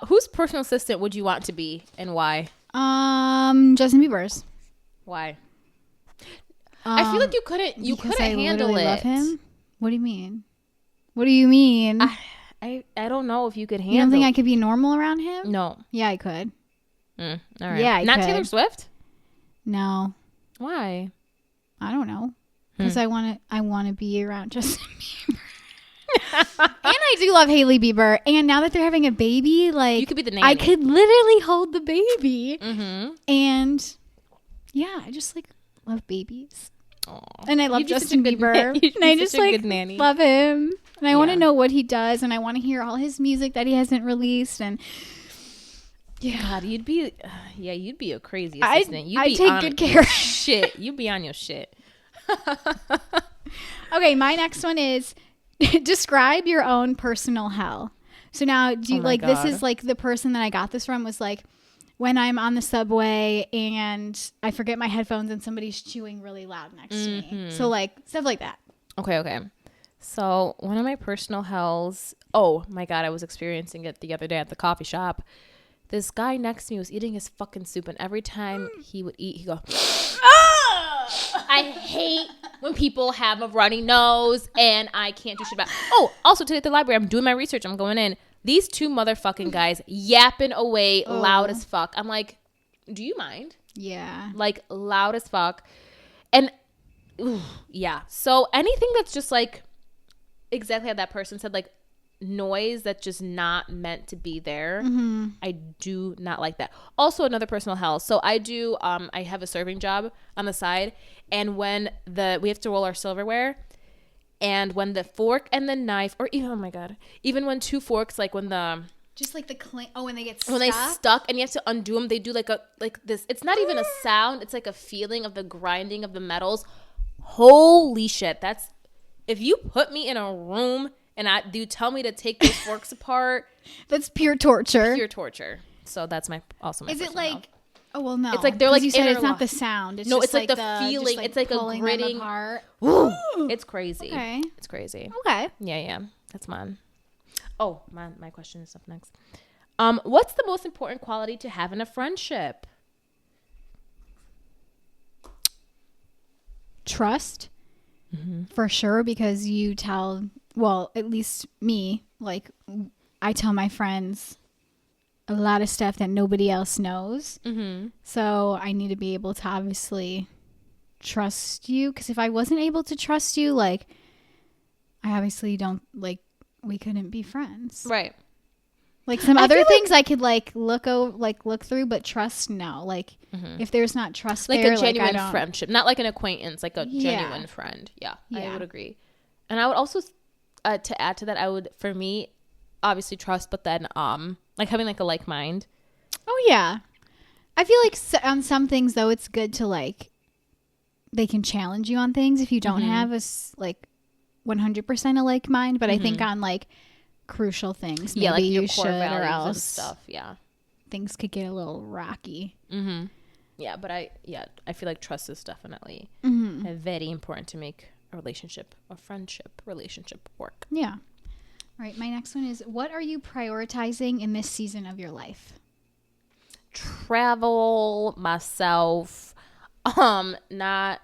[SPEAKER 2] Whose personal assistant would you want to be and why?
[SPEAKER 1] Justin Bieber's.
[SPEAKER 2] Why? I feel like you couldn't handle
[SPEAKER 1] literally
[SPEAKER 2] it.
[SPEAKER 1] Love him. What do you mean? What do you mean?
[SPEAKER 2] I don't know if you could handle.
[SPEAKER 1] You don't think I could be normal around him?
[SPEAKER 2] No.
[SPEAKER 1] Yeah, I could.
[SPEAKER 2] All right.
[SPEAKER 1] Yeah, I
[SPEAKER 2] Not
[SPEAKER 1] could.
[SPEAKER 2] Taylor Swift.
[SPEAKER 1] No,
[SPEAKER 2] Why?
[SPEAKER 1] I don't know. Because I want to be around Justin Bieber. And I do love Hailey Bieber. And now that they're having a baby, like
[SPEAKER 2] You could be the nanny.
[SPEAKER 1] I could literally hold the baby.
[SPEAKER 2] Mm-hmm.
[SPEAKER 1] And yeah, I just like love babies.
[SPEAKER 2] Aww.
[SPEAKER 1] And I love
[SPEAKER 2] You'd be such
[SPEAKER 1] Justin
[SPEAKER 2] a good
[SPEAKER 1] Bieber.
[SPEAKER 2] na- you'd
[SPEAKER 1] And
[SPEAKER 2] be
[SPEAKER 1] I
[SPEAKER 2] such
[SPEAKER 1] just
[SPEAKER 2] a
[SPEAKER 1] like
[SPEAKER 2] good nanny.
[SPEAKER 1] love him. And I want to
[SPEAKER 2] Yeah.
[SPEAKER 1] know what he does. And I want to hear all his music that he hasn't released. And
[SPEAKER 2] God, you'd be a crazy assistant.
[SPEAKER 1] I take good care of
[SPEAKER 2] shit. You'd be on your shit.
[SPEAKER 1] Okay, my next one is describe your own personal hell. So now, do you
[SPEAKER 2] Oh my
[SPEAKER 1] this
[SPEAKER 2] God.
[SPEAKER 1] is like the person that I got this from was like when I'm on the subway and I forget my headphones and somebody's chewing really loud next to me. So like stuff like that.
[SPEAKER 2] Okay. So one of my personal hells. Oh my God, I was experiencing it the other day at the coffee shop. This guy next to me was eating his fucking soup, and every time he would eat, he'd go, I hate when people have a runny nose and I can't do shit about it. Oh, also today at the library, I'm doing my research. I'm going in. These two motherfucking guys yapping away loud as fuck. I'm like, do you mind?
[SPEAKER 1] Yeah.
[SPEAKER 2] Like loud as fuck. And yeah. So anything that's just like exactly how that person said, like noise that's just not meant to be there. I do not like that. Also another personal hell. So I do I have a serving job on the side, and when we have to roll our silverware, and when the fork and the knife, or even, oh my God, even when two forks, like when
[SPEAKER 1] Just like the clink. Oh, when they get stuck.
[SPEAKER 2] when they stuck and you have to undo them, they do like this. It's not even a sound. It's like a feeling of the grinding of the metals. Holy shit. That's, if you put me in a room and you tell me to take those forks apart,
[SPEAKER 1] That's pure torture.
[SPEAKER 2] pure torture. So that's my
[SPEAKER 1] Is it
[SPEAKER 2] personal
[SPEAKER 1] like?
[SPEAKER 2] hell.
[SPEAKER 1] Oh well, no.
[SPEAKER 2] It's like they're
[SPEAKER 1] 'Cause
[SPEAKER 2] like
[SPEAKER 1] you said it's
[SPEAKER 2] interlock-
[SPEAKER 1] not the sound. It's
[SPEAKER 2] No,
[SPEAKER 1] just
[SPEAKER 2] it's like the
[SPEAKER 1] just
[SPEAKER 2] feeling. It's like a
[SPEAKER 1] pulling them
[SPEAKER 2] gritting-
[SPEAKER 1] apart.
[SPEAKER 2] It's crazy.
[SPEAKER 1] Okay.
[SPEAKER 2] It's crazy.
[SPEAKER 1] Okay.
[SPEAKER 2] Yeah. That's mine. Oh, my question is up next. What's the most important quality to have in a friendship?
[SPEAKER 1] Trust. For sure, because you tell, well, at least me, like I tell my friends a lot of stuff that nobody else knows. So I need to be able to obviously trust you, because if I wasn't able to trust you, like I obviously don't, like we couldn't be friends.
[SPEAKER 2] Right.
[SPEAKER 1] Like some
[SPEAKER 2] I
[SPEAKER 1] other
[SPEAKER 2] feel
[SPEAKER 1] things I could like look through, but trust, no. Like if there's not trust
[SPEAKER 2] Like
[SPEAKER 1] there,
[SPEAKER 2] a genuine
[SPEAKER 1] I don't,
[SPEAKER 2] friendship, not like an acquaintance, like a
[SPEAKER 1] Yeah.
[SPEAKER 2] genuine friend. Yeah, I
[SPEAKER 1] Yeah.
[SPEAKER 2] would agree. And I would also, to add to that, for me, obviously trust, but then like having like a like mind.
[SPEAKER 1] Oh yeah. I feel like on some things though, it's good to like, they can challenge you on things if you don't have a like 100% a like mind. But I think on like crucial things, maybe
[SPEAKER 2] like your
[SPEAKER 1] you
[SPEAKER 2] core
[SPEAKER 1] should, or
[SPEAKER 2] values
[SPEAKER 1] else
[SPEAKER 2] and stuff. Yeah.
[SPEAKER 1] things could get a little rocky.
[SPEAKER 2] Yeah, but I feel like trust is definitely very important to make a relationship, a friendship relationship work.
[SPEAKER 1] Yeah. All right. My next one is, what are you prioritizing in this season of your life?
[SPEAKER 2] Travel, myself, not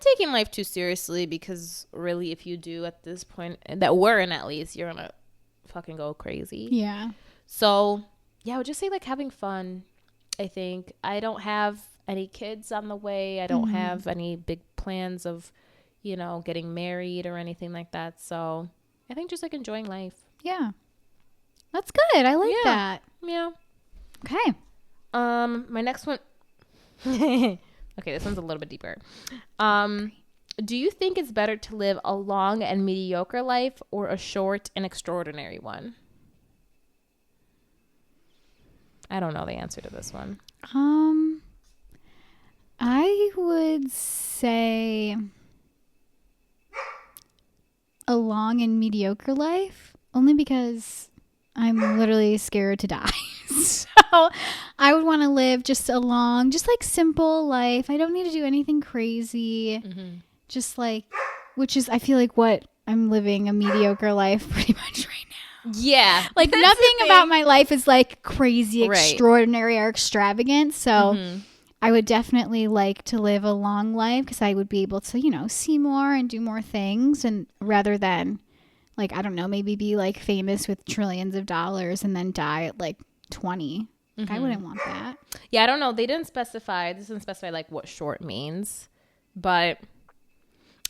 [SPEAKER 2] taking life too seriously, because really if you do at this point that we're in, at least, you're gonna fucking go crazy.
[SPEAKER 1] Yeah.
[SPEAKER 2] So yeah, I would just say like having fun. I think I don't have any kids on the way. I don't have any big plans of, you know, getting married or anything like that. So I think just like enjoying life.
[SPEAKER 1] Yeah. That's good. I like that.
[SPEAKER 2] Yeah.
[SPEAKER 1] Okay.
[SPEAKER 2] My next one. Okay, this one's a little bit deeper. Do you think it's better to live a long and mediocre life or a short and extraordinary one? I don't know the answer to this one.
[SPEAKER 1] I would say a long and mediocre life, only because I'm literally scared to die. So I would want to live just a long, just like simple life. I don't need to do anything crazy. Just like, which is, I feel like what I'm living a mediocre life pretty much right now.
[SPEAKER 2] Yeah.
[SPEAKER 1] Like nothing about my life is like crazy,
[SPEAKER 2] Right.
[SPEAKER 1] extraordinary, or extravagant. So I would definitely like to live a long life, because I would be able to, you know, see more and do more things, and rather than like, I don't know, maybe be like famous with trillions of dollars and then die at like 20. Like, I wouldn't want that.
[SPEAKER 2] Yeah, I don't know. This didn't specify like what short means, but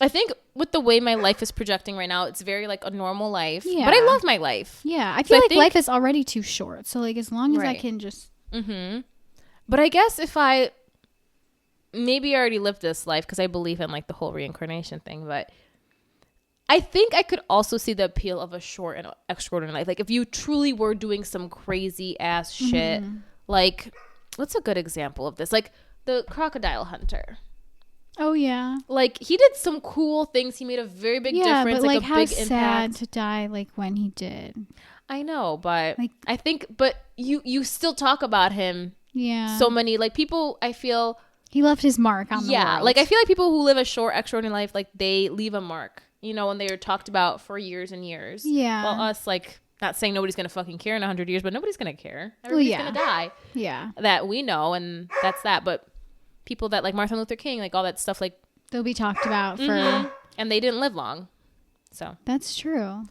[SPEAKER 2] I think with the way my life is projecting right now, it's very like a normal life.
[SPEAKER 1] Yeah.
[SPEAKER 2] But I love my life.
[SPEAKER 1] Yeah. I feel like
[SPEAKER 2] think-
[SPEAKER 1] life is already too short. So like, as long as I
[SPEAKER 2] Right.
[SPEAKER 1] can just,
[SPEAKER 2] But I guess if I maybe I already lived this life, because I believe in like the whole reincarnation thing, but I think I could also see the appeal of a short and extraordinary life. Like if you truly were doing some crazy ass shit, like what's a good example of this? Like the crocodile hunter.
[SPEAKER 1] oh yeah.
[SPEAKER 2] Like he did some cool things. He made a very big difference,
[SPEAKER 1] but like
[SPEAKER 2] a
[SPEAKER 1] how
[SPEAKER 2] big
[SPEAKER 1] sad
[SPEAKER 2] impact.
[SPEAKER 1] to die like when he did.
[SPEAKER 2] I know, but
[SPEAKER 1] Like-
[SPEAKER 2] I think, but you still talk about him.
[SPEAKER 1] Yeah.
[SPEAKER 2] So many like people. I feel
[SPEAKER 1] he left his mark on the world.
[SPEAKER 2] like I feel like people who live a short, extraordinary life, like they leave a mark. You know, when they are talked about for years and years.
[SPEAKER 1] Yeah.
[SPEAKER 2] Well, us, like, not saying nobody's gonna fucking care in 100 years, but nobody's gonna care. Everybody's
[SPEAKER 1] yeah.
[SPEAKER 2] gonna die.
[SPEAKER 1] Yeah.
[SPEAKER 2] That we know, and that's that. But people that like Martin Luther King, like all that stuff, like,
[SPEAKER 1] They'll be talked about for.
[SPEAKER 2] and they didn't live long. So,
[SPEAKER 1] That's true.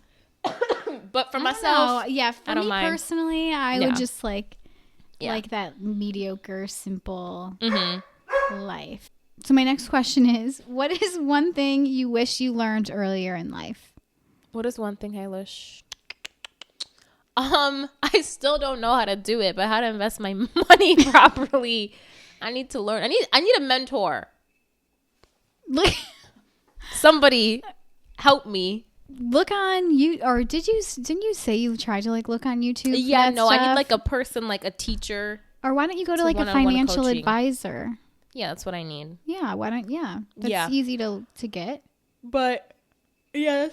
[SPEAKER 2] but for
[SPEAKER 1] I don't
[SPEAKER 2] myself,
[SPEAKER 1] know. Yeah, for
[SPEAKER 2] I don't
[SPEAKER 1] me
[SPEAKER 2] mind.
[SPEAKER 1] personally, I
[SPEAKER 2] Yeah.
[SPEAKER 1] would just like
[SPEAKER 2] Yeah.
[SPEAKER 1] that mediocre, simple life. So my next question is, what is one thing you wish you learned earlier in life?
[SPEAKER 2] what is one thing I wish? I still don't know how to do it, but how to invest my money properly. I need to learn. I need a mentor.
[SPEAKER 1] Look,
[SPEAKER 2] Somebody help me.
[SPEAKER 1] look on you, or didn't you say you tried to like look on YouTube? for
[SPEAKER 2] Yeah,
[SPEAKER 1] that
[SPEAKER 2] no, I
[SPEAKER 1] stuff?
[SPEAKER 2] need like a person, like a teacher.
[SPEAKER 1] Or why don't you go to
[SPEAKER 2] to
[SPEAKER 1] like a
[SPEAKER 2] one-on-one
[SPEAKER 1] financial
[SPEAKER 2] coaching.
[SPEAKER 1] advisor?
[SPEAKER 2] Yeah, that's what I need.
[SPEAKER 1] Yeah, why don't? Yeah, that's
[SPEAKER 2] Yeah.
[SPEAKER 1] easy to get.
[SPEAKER 2] But yeah,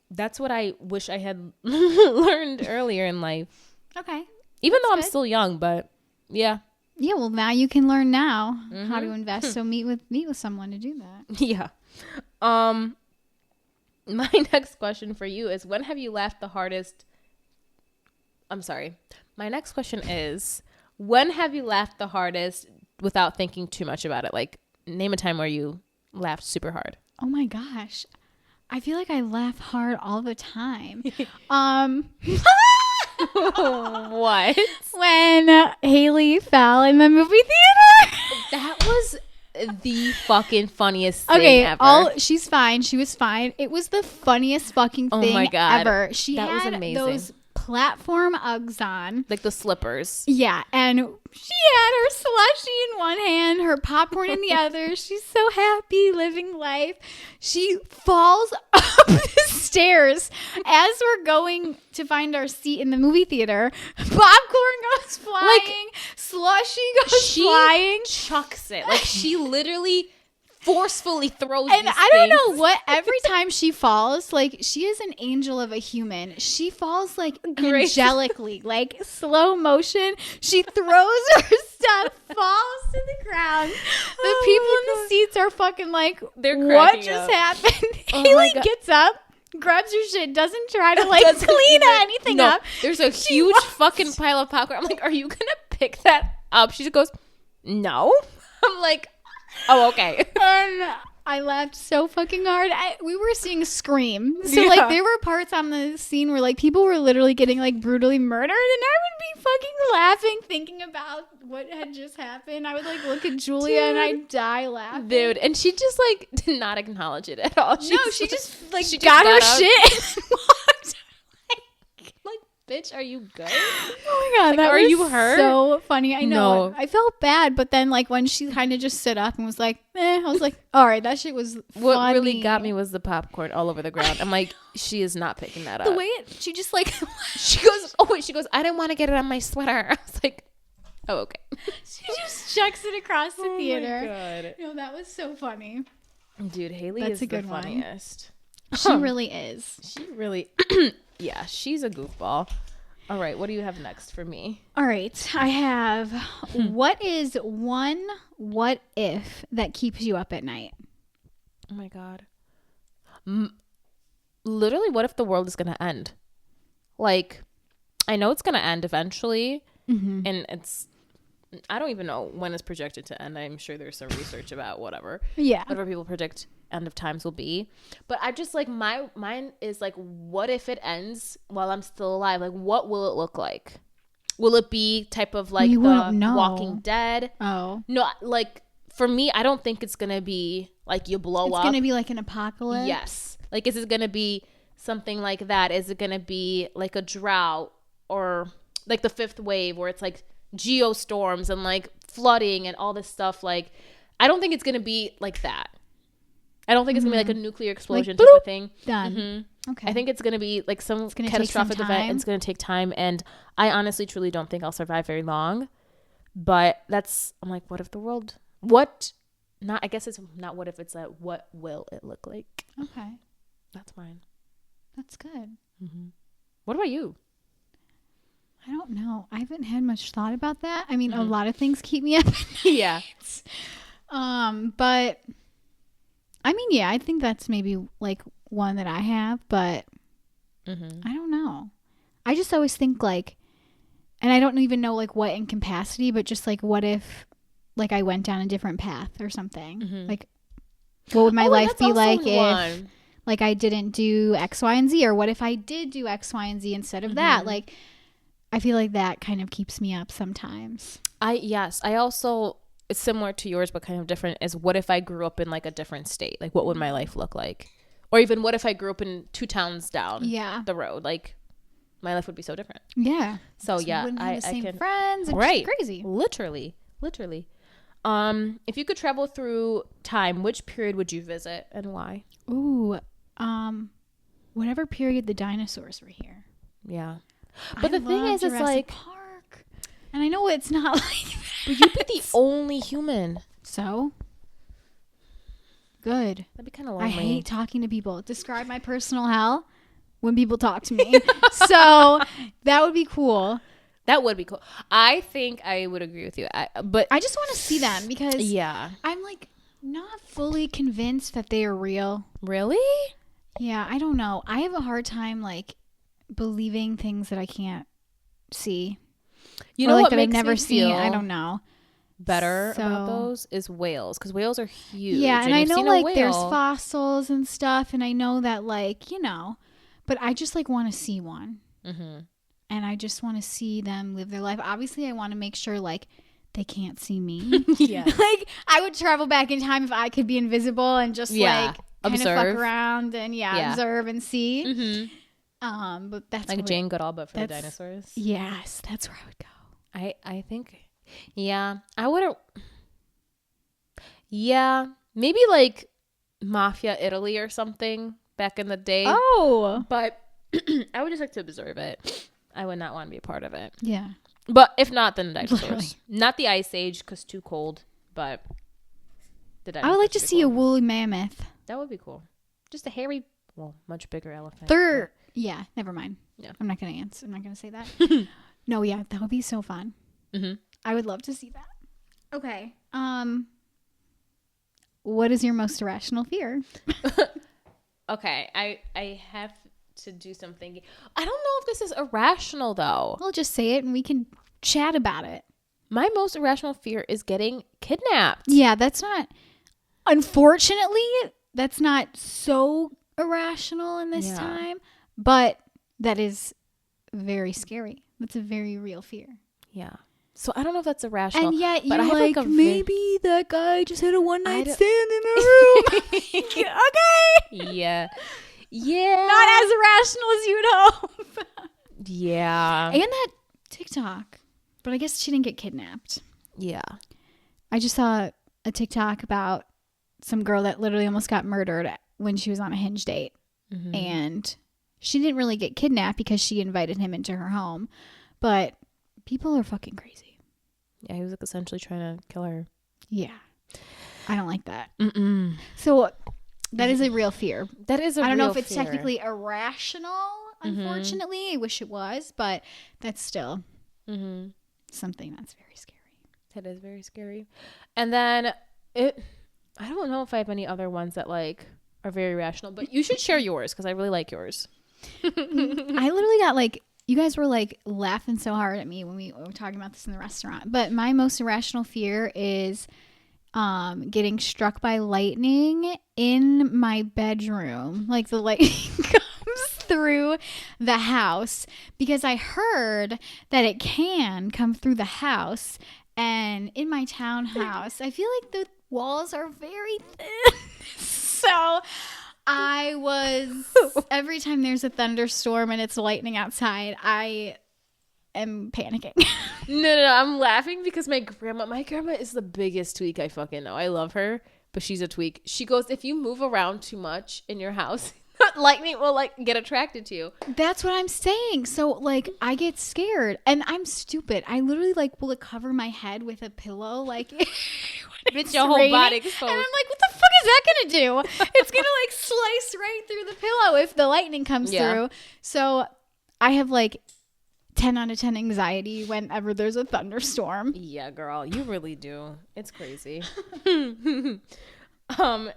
[SPEAKER 2] that's what I wish I had learned earlier in life.
[SPEAKER 1] Okay.
[SPEAKER 2] Even though I'm
[SPEAKER 1] good.
[SPEAKER 2] still young, but yeah.
[SPEAKER 1] Yeah, well, now you can learn now how
[SPEAKER 2] Mm-hmm.
[SPEAKER 1] to invest. So meet with someone to do that.
[SPEAKER 2] Yeah. My next question for you is, when have you laughed the hardest? I'm sorry. My next question is, when have you laughed the hardest without thinking too much about it? Like, name a time where you laughed super hard.
[SPEAKER 1] Oh my gosh, I feel like I laugh hard all the time.
[SPEAKER 2] What?
[SPEAKER 1] When Haley fell in the movie theater.
[SPEAKER 2] That was the fucking funniest thing
[SPEAKER 1] Okay,
[SPEAKER 2] ever.
[SPEAKER 1] she's fine. She was fine. It was the funniest fucking
[SPEAKER 2] Oh
[SPEAKER 1] thing
[SPEAKER 2] my God.
[SPEAKER 1] ever. She
[SPEAKER 2] That was
[SPEAKER 1] had
[SPEAKER 2] amazing.
[SPEAKER 1] those platform Uggs on.
[SPEAKER 2] Like the slippers.
[SPEAKER 1] Yeah, and she had her slushie in one hand, her popcorn in the other. She's so happy, living life. She falls up the stairs as we're going to find our seat in the movie theater. Popcorn goes flying, slushie goes flying.
[SPEAKER 2] Chucks it. Like she literally forcefully throws
[SPEAKER 1] and
[SPEAKER 2] these
[SPEAKER 1] I don't
[SPEAKER 2] things.
[SPEAKER 1] know what, every time she falls, like, she is an angel of a human. She falls like angelically, like slow motion. She throws her stuff, falls to the ground. The people in the seats are fucking like,
[SPEAKER 2] They're
[SPEAKER 1] what
[SPEAKER 2] cracking
[SPEAKER 1] just
[SPEAKER 2] up.
[SPEAKER 1] happened?
[SPEAKER 2] Oh my
[SPEAKER 1] Haley
[SPEAKER 2] God.
[SPEAKER 1] gets up, grabs her shit, doesn't try to like
[SPEAKER 2] Doesn't
[SPEAKER 1] clean
[SPEAKER 2] even-
[SPEAKER 1] anything
[SPEAKER 2] no,
[SPEAKER 1] up.
[SPEAKER 2] There's a huge fucking pile of popcorn. I'm like, are you gonna pick that up? She just goes, no. I'm like, oh, okay.
[SPEAKER 1] And I laughed so fucking hard. We were seeing Scream. So,
[SPEAKER 2] Yeah.
[SPEAKER 1] like, there were parts on the scene where, like, people were literally getting, like, brutally murdered. And I would be fucking laughing thinking about what had just happened. I would, like, look at Julia and I'd die laughing.
[SPEAKER 2] Dude, and she just like did not acknowledge it at all.
[SPEAKER 1] No, she just, like,
[SPEAKER 2] she just
[SPEAKER 1] got her
[SPEAKER 2] got up.
[SPEAKER 1] shit and walked.
[SPEAKER 2] like, bitch, are you good?
[SPEAKER 1] Oh my God,
[SPEAKER 2] Like,
[SPEAKER 1] that
[SPEAKER 2] are
[SPEAKER 1] was
[SPEAKER 2] you hurt?
[SPEAKER 1] so funny. I know.
[SPEAKER 2] No.
[SPEAKER 1] I felt bad, but then, like, when she kind of just stood up and was like, I was like, all right, that shit was
[SPEAKER 2] What
[SPEAKER 1] funny.
[SPEAKER 2] really got me was the popcorn all over the ground. I'm like, she is not picking that up.
[SPEAKER 1] The way she just, like...
[SPEAKER 2] she goes, oh wait, she goes, I didn't want to get it on my sweater. I was like, oh, okay.
[SPEAKER 1] She just chucks it across the theater.
[SPEAKER 2] God.
[SPEAKER 1] No, that was so funny.
[SPEAKER 2] Dude, Haley
[SPEAKER 1] That's
[SPEAKER 2] is
[SPEAKER 1] a good
[SPEAKER 2] the
[SPEAKER 1] one.
[SPEAKER 2] funniest.
[SPEAKER 1] She really is.
[SPEAKER 2] She really, yeah, she's a goofball. All right, what do you have next for me?
[SPEAKER 1] All right. I have what is one what if that keeps you up at night?
[SPEAKER 2] Oh my God. Literally, what if the world is going to end? Like, I know it's going to end eventually, and I don't even know when it's projected to end. I'm sure there's some research about whatever people predict end of times will be. But I just like, mine is like, what if it ends while I'm still alive? Like, what will it look like? Will it be type of like
[SPEAKER 1] You
[SPEAKER 2] the
[SPEAKER 1] won't know.
[SPEAKER 2] Walking Dead?
[SPEAKER 1] Oh.
[SPEAKER 2] No, like for me, I don't think it's going to be like you blow up.
[SPEAKER 1] It's going to be like an apocalypse.
[SPEAKER 2] Yes. Like, is it going to be something like that? Is it going to be like a drought or like the fifth wave where it's like geostorms and like flooding and all this stuff? Like, I don't think it's going to be like that. I don't think it's going to be like a nuclear explosion
[SPEAKER 1] Like,
[SPEAKER 2] type of thing.
[SPEAKER 1] Done. Okay.
[SPEAKER 2] I think it's going to be like some
[SPEAKER 1] gonna take
[SPEAKER 2] catastrophic
[SPEAKER 1] some
[SPEAKER 2] event.
[SPEAKER 1] time.
[SPEAKER 2] And it's going to take time. And I honestly, truly don't think I'll survive very long. But I'm like, what if the world, I guess it's not what if, it's like, what will it look like?
[SPEAKER 1] Okay.
[SPEAKER 2] That's mine.
[SPEAKER 1] That's good.
[SPEAKER 2] What about you?
[SPEAKER 1] I don't know. I haven't had much thought about that. I mean, a lot of things keep me up at night.
[SPEAKER 2] Yeah.
[SPEAKER 1] But I mean, yeah, I think that's maybe like one that I have, but I don't know. I just always think like, and I don't even know like what in capacity, but just like what if like I went down a different path or something? Like, what would my life be like if like I didn't do X, Y, and Z, or what if I did do X, Y, and Z instead of that? Like, I feel like that kind of keeps me up sometimes.
[SPEAKER 2] I also, it's similar to yours, but kind of different, is what if I grew up in like a different state? Like, what would my life look like? Or even what if I grew up in 2 towns down the road? Like, my life would be so different.
[SPEAKER 1] Yeah.
[SPEAKER 2] So yeah,
[SPEAKER 1] wouldn't have the
[SPEAKER 2] I
[SPEAKER 1] same
[SPEAKER 2] can,
[SPEAKER 1] friends. It's
[SPEAKER 2] right.
[SPEAKER 1] crazy.
[SPEAKER 2] Literally. If you could travel through time, which period would you visit and why?
[SPEAKER 1] Ooh, whatever period the dinosaurs were here.
[SPEAKER 2] Yeah. But the thing is, it's like,
[SPEAKER 1] Park. And I know it's not like that.
[SPEAKER 2] but you'd be the only human.
[SPEAKER 1] So good.
[SPEAKER 2] That'd be kind of lonely.
[SPEAKER 1] I hate talking to people. Describe my personal hell when people talk to me. So that would be cool.
[SPEAKER 2] That would be cool. I think I would agree with you. But
[SPEAKER 1] I just want to see them because
[SPEAKER 2] yeah.
[SPEAKER 1] I'm like not fully convinced that they are real.
[SPEAKER 2] Really?
[SPEAKER 1] Yeah, I don't know. I have a hard time like believing things that I can't see.
[SPEAKER 2] You
[SPEAKER 1] Or,
[SPEAKER 2] know
[SPEAKER 1] like,
[SPEAKER 2] what
[SPEAKER 1] that
[SPEAKER 2] makes
[SPEAKER 1] I've never
[SPEAKER 2] me
[SPEAKER 1] seen.
[SPEAKER 2] feel
[SPEAKER 1] I don't know.
[SPEAKER 2] better about
[SPEAKER 1] So-
[SPEAKER 2] those is whales, because whales are huge.
[SPEAKER 1] Yeah, and I
[SPEAKER 2] you've
[SPEAKER 1] know
[SPEAKER 2] seen a
[SPEAKER 1] like there's
[SPEAKER 2] whale.
[SPEAKER 1] fossils and stuff, and I know that like, you know, but I just like want to see one. And I just want to see them live their life. Obviously, I want to make sure like they can't see me.
[SPEAKER 2] Yeah.
[SPEAKER 1] Like I would travel back in time if I could be invisible and just
[SPEAKER 2] Yeah.
[SPEAKER 1] like kind of
[SPEAKER 2] Observe.
[SPEAKER 1] fuck around and
[SPEAKER 2] Yeah.
[SPEAKER 1] observe and see. But that's
[SPEAKER 2] Like
[SPEAKER 1] where,
[SPEAKER 2] Jane Goodall, but for the
[SPEAKER 1] that's-
[SPEAKER 2] dinosaurs.
[SPEAKER 1] Yes, that's where I would go.
[SPEAKER 2] I think, yeah, I wouldn't. Yeah, maybe like Mafia Italy or something back in the day.
[SPEAKER 1] Oh,
[SPEAKER 2] But I would just like to observe it. I would not want to be a part of it.
[SPEAKER 1] yeah.
[SPEAKER 2] But if not, then the dinosaurs.
[SPEAKER 1] Literally.
[SPEAKER 2] Not the Ice Age because too cold. But the dinosaurs.
[SPEAKER 1] I would like to
[SPEAKER 2] would be
[SPEAKER 1] see a
[SPEAKER 2] cool.
[SPEAKER 1] woolly mammoth.
[SPEAKER 2] That would be cool. Just a hairy, well, much bigger elephant.
[SPEAKER 1] Yeah, never mind.
[SPEAKER 2] Yeah.
[SPEAKER 1] I'm not gonna answer. I'm not gonna say that. No, yeah, that would be so fun.
[SPEAKER 2] Mm-hmm.
[SPEAKER 1] I would love to see that. Okay. What is your most irrational fear?
[SPEAKER 2] Okay, I have to do something. I don't know if this is irrational though.
[SPEAKER 1] I'll just say it and we can chat about it.
[SPEAKER 2] My most irrational fear is getting kidnapped.
[SPEAKER 1] Yeah, that's not. Unfortunately, that's not so irrational in this
[SPEAKER 2] Yeah.
[SPEAKER 1] time, but that is very scary. That's a very real fear.
[SPEAKER 2] Yeah. So I don't know if that's irrational.
[SPEAKER 1] And yet
[SPEAKER 2] but
[SPEAKER 1] you're
[SPEAKER 2] I have
[SPEAKER 1] like,
[SPEAKER 2] like a
[SPEAKER 1] maybe that guy just had a one
[SPEAKER 2] I
[SPEAKER 1] night
[SPEAKER 2] don't-
[SPEAKER 1] stand in a room. Okay.
[SPEAKER 2] Yeah. Yeah.
[SPEAKER 1] Not as irrational as you would hope.
[SPEAKER 2] Yeah.
[SPEAKER 1] And that TikTok. But I guess she didn't get kidnapped.
[SPEAKER 2] Yeah.
[SPEAKER 1] I just saw a TikTok about some girl that literally almost got murdered when she was on a Hinge date.
[SPEAKER 2] Mm-hmm.
[SPEAKER 1] And she didn't really get kidnapped because she invited him into her home. But people are fucking crazy.
[SPEAKER 2] Yeah, he was like essentially trying to kill her.
[SPEAKER 1] Yeah. I don't like that.
[SPEAKER 2] Mm-mm.
[SPEAKER 1] So that is a real fear.
[SPEAKER 2] That is a
[SPEAKER 1] I don't know
[SPEAKER 2] real
[SPEAKER 1] if it's
[SPEAKER 2] fear.
[SPEAKER 1] technically irrational, unfortunately. I wish it was, but that's still
[SPEAKER 2] Mm-hmm.
[SPEAKER 1] something that's very scary.
[SPEAKER 2] That is very scary. And then I don't know if I have any other ones that like are very rational, but you should share yours because I really like yours.
[SPEAKER 1] I literally got like, you guys were like laughing so hard at me when we were talking about this in the restaurant. But my most irrational fear is getting struck by lightning in my bedroom. Like the lightning comes through the house because I heard that it can come through the house. And in my townhouse, I feel like the walls are very thin. So I was, every time there's a thunderstorm and it's lightning outside, I am panicking.
[SPEAKER 2] No, I'm laughing because my grandma is the biggest tweak I fucking know. I love her, but she's a tweak. She goes, if you move around too much in your house, lightning will like get attracted to you.
[SPEAKER 1] That's what I'm saying. So like I get scared and I'm stupid. I literally like will cover my head with a pillow like
[SPEAKER 2] Bitch, your whole body exposed.
[SPEAKER 1] And I'm like, what the fuck is that gonna do? It's gonna like slice right through the pillow if the lightning comes through. So I have like 10 out of 10 anxiety whenever there's a thunderstorm.
[SPEAKER 2] Yeah, girl, you really do. It's crazy.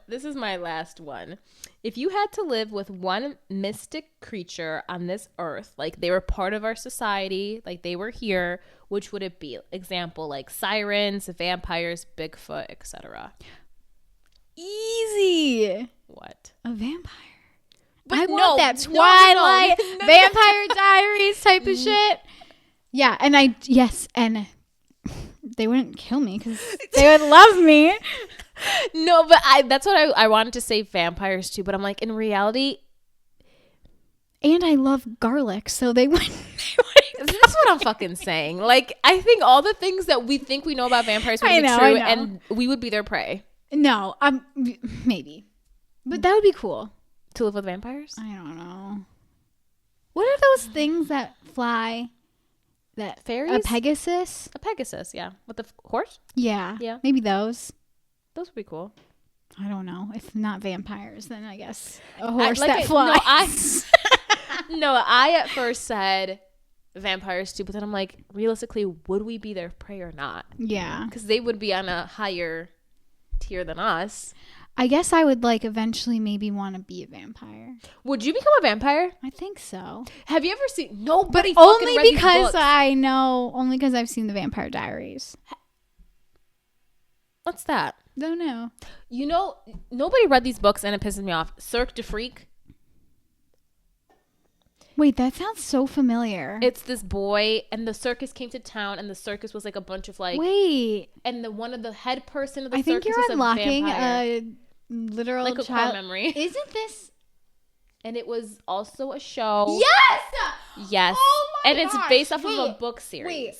[SPEAKER 2] This is my last one. If you had to live with one mystic creature on this earth, like they were part of our society, like they were here, which would it be? Example, like sirens, vampires, Bigfoot, etc.
[SPEAKER 1] Easy.
[SPEAKER 2] What?
[SPEAKER 1] A vampire.
[SPEAKER 2] But
[SPEAKER 1] I
[SPEAKER 2] no,
[SPEAKER 1] want that
[SPEAKER 2] no,
[SPEAKER 1] Twilight
[SPEAKER 2] no.
[SPEAKER 1] Vampire Diaries type of shit. Yeah, and and they wouldn't kill me because they would love me.
[SPEAKER 2] No, but that's what I wanted to say vampires too, but I'm like, in reality,
[SPEAKER 1] And I love garlic, so they wouldn't.
[SPEAKER 2] that's what I'm fucking saying. Like, I think all the things that we think we know about vampires would be
[SPEAKER 1] I
[SPEAKER 2] true,
[SPEAKER 1] know.
[SPEAKER 2] and we would be their prey.
[SPEAKER 1] No, maybe, but that would be cool.
[SPEAKER 2] To live with vampires?
[SPEAKER 1] I don't know. What are those things that fly? That
[SPEAKER 2] Fairies?
[SPEAKER 1] A Pegasus?
[SPEAKER 2] A Pegasus, yeah. With the horse?
[SPEAKER 1] Yeah,
[SPEAKER 2] Yeah.
[SPEAKER 1] maybe those.
[SPEAKER 2] Those would be cool.
[SPEAKER 1] I don't know. If not vampires, then I guess a horse
[SPEAKER 2] like
[SPEAKER 1] that flies.
[SPEAKER 2] No, I at first said vampires too, but then I'm like, realistically, would we be their prey or not?
[SPEAKER 1] Yeah.
[SPEAKER 2] Because they would be on a higher tier than us.
[SPEAKER 1] I guess I would like eventually maybe want to be a vampire.
[SPEAKER 2] Would you become a vampire?
[SPEAKER 1] I think so.
[SPEAKER 2] Have you ever seen? Nobody
[SPEAKER 1] But
[SPEAKER 2] fucking
[SPEAKER 1] only
[SPEAKER 2] read these
[SPEAKER 1] because
[SPEAKER 2] books.
[SPEAKER 1] only because I've seen the Vampire Diaries.
[SPEAKER 2] What's that?
[SPEAKER 1] Don't know.
[SPEAKER 2] You know, nobody read these books and it pisses me off. Cirque du Freak.
[SPEAKER 1] Wait, that sounds so familiar.
[SPEAKER 2] It's this boy, and the circus came to town, and the circus was like a bunch of like,
[SPEAKER 1] Wait,
[SPEAKER 2] and one of the head person of the
[SPEAKER 1] I think
[SPEAKER 2] circus
[SPEAKER 1] you're
[SPEAKER 2] was
[SPEAKER 1] unlocking
[SPEAKER 2] a vampire.
[SPEAKER 1] a literal
[SPEAKER 2] Like a core
[SPEAKER 1] child
[SPEAKER 2] memory.
[SPEAKER 1] Isn't this
[SPEAKER 2] And it was also a show.
[SPEAKER 1] Yes.
[SPEAKER 2] Yes.
[SPEAKER 1] Oh my
[SPEAKER 2] and it's
[SPEAKER 1] gosh.
[SPEAKER 2] based off of a
[SPEAKER 1] Wait,
[SPEAKER 2] book series.
[SPEAKER 1] wait.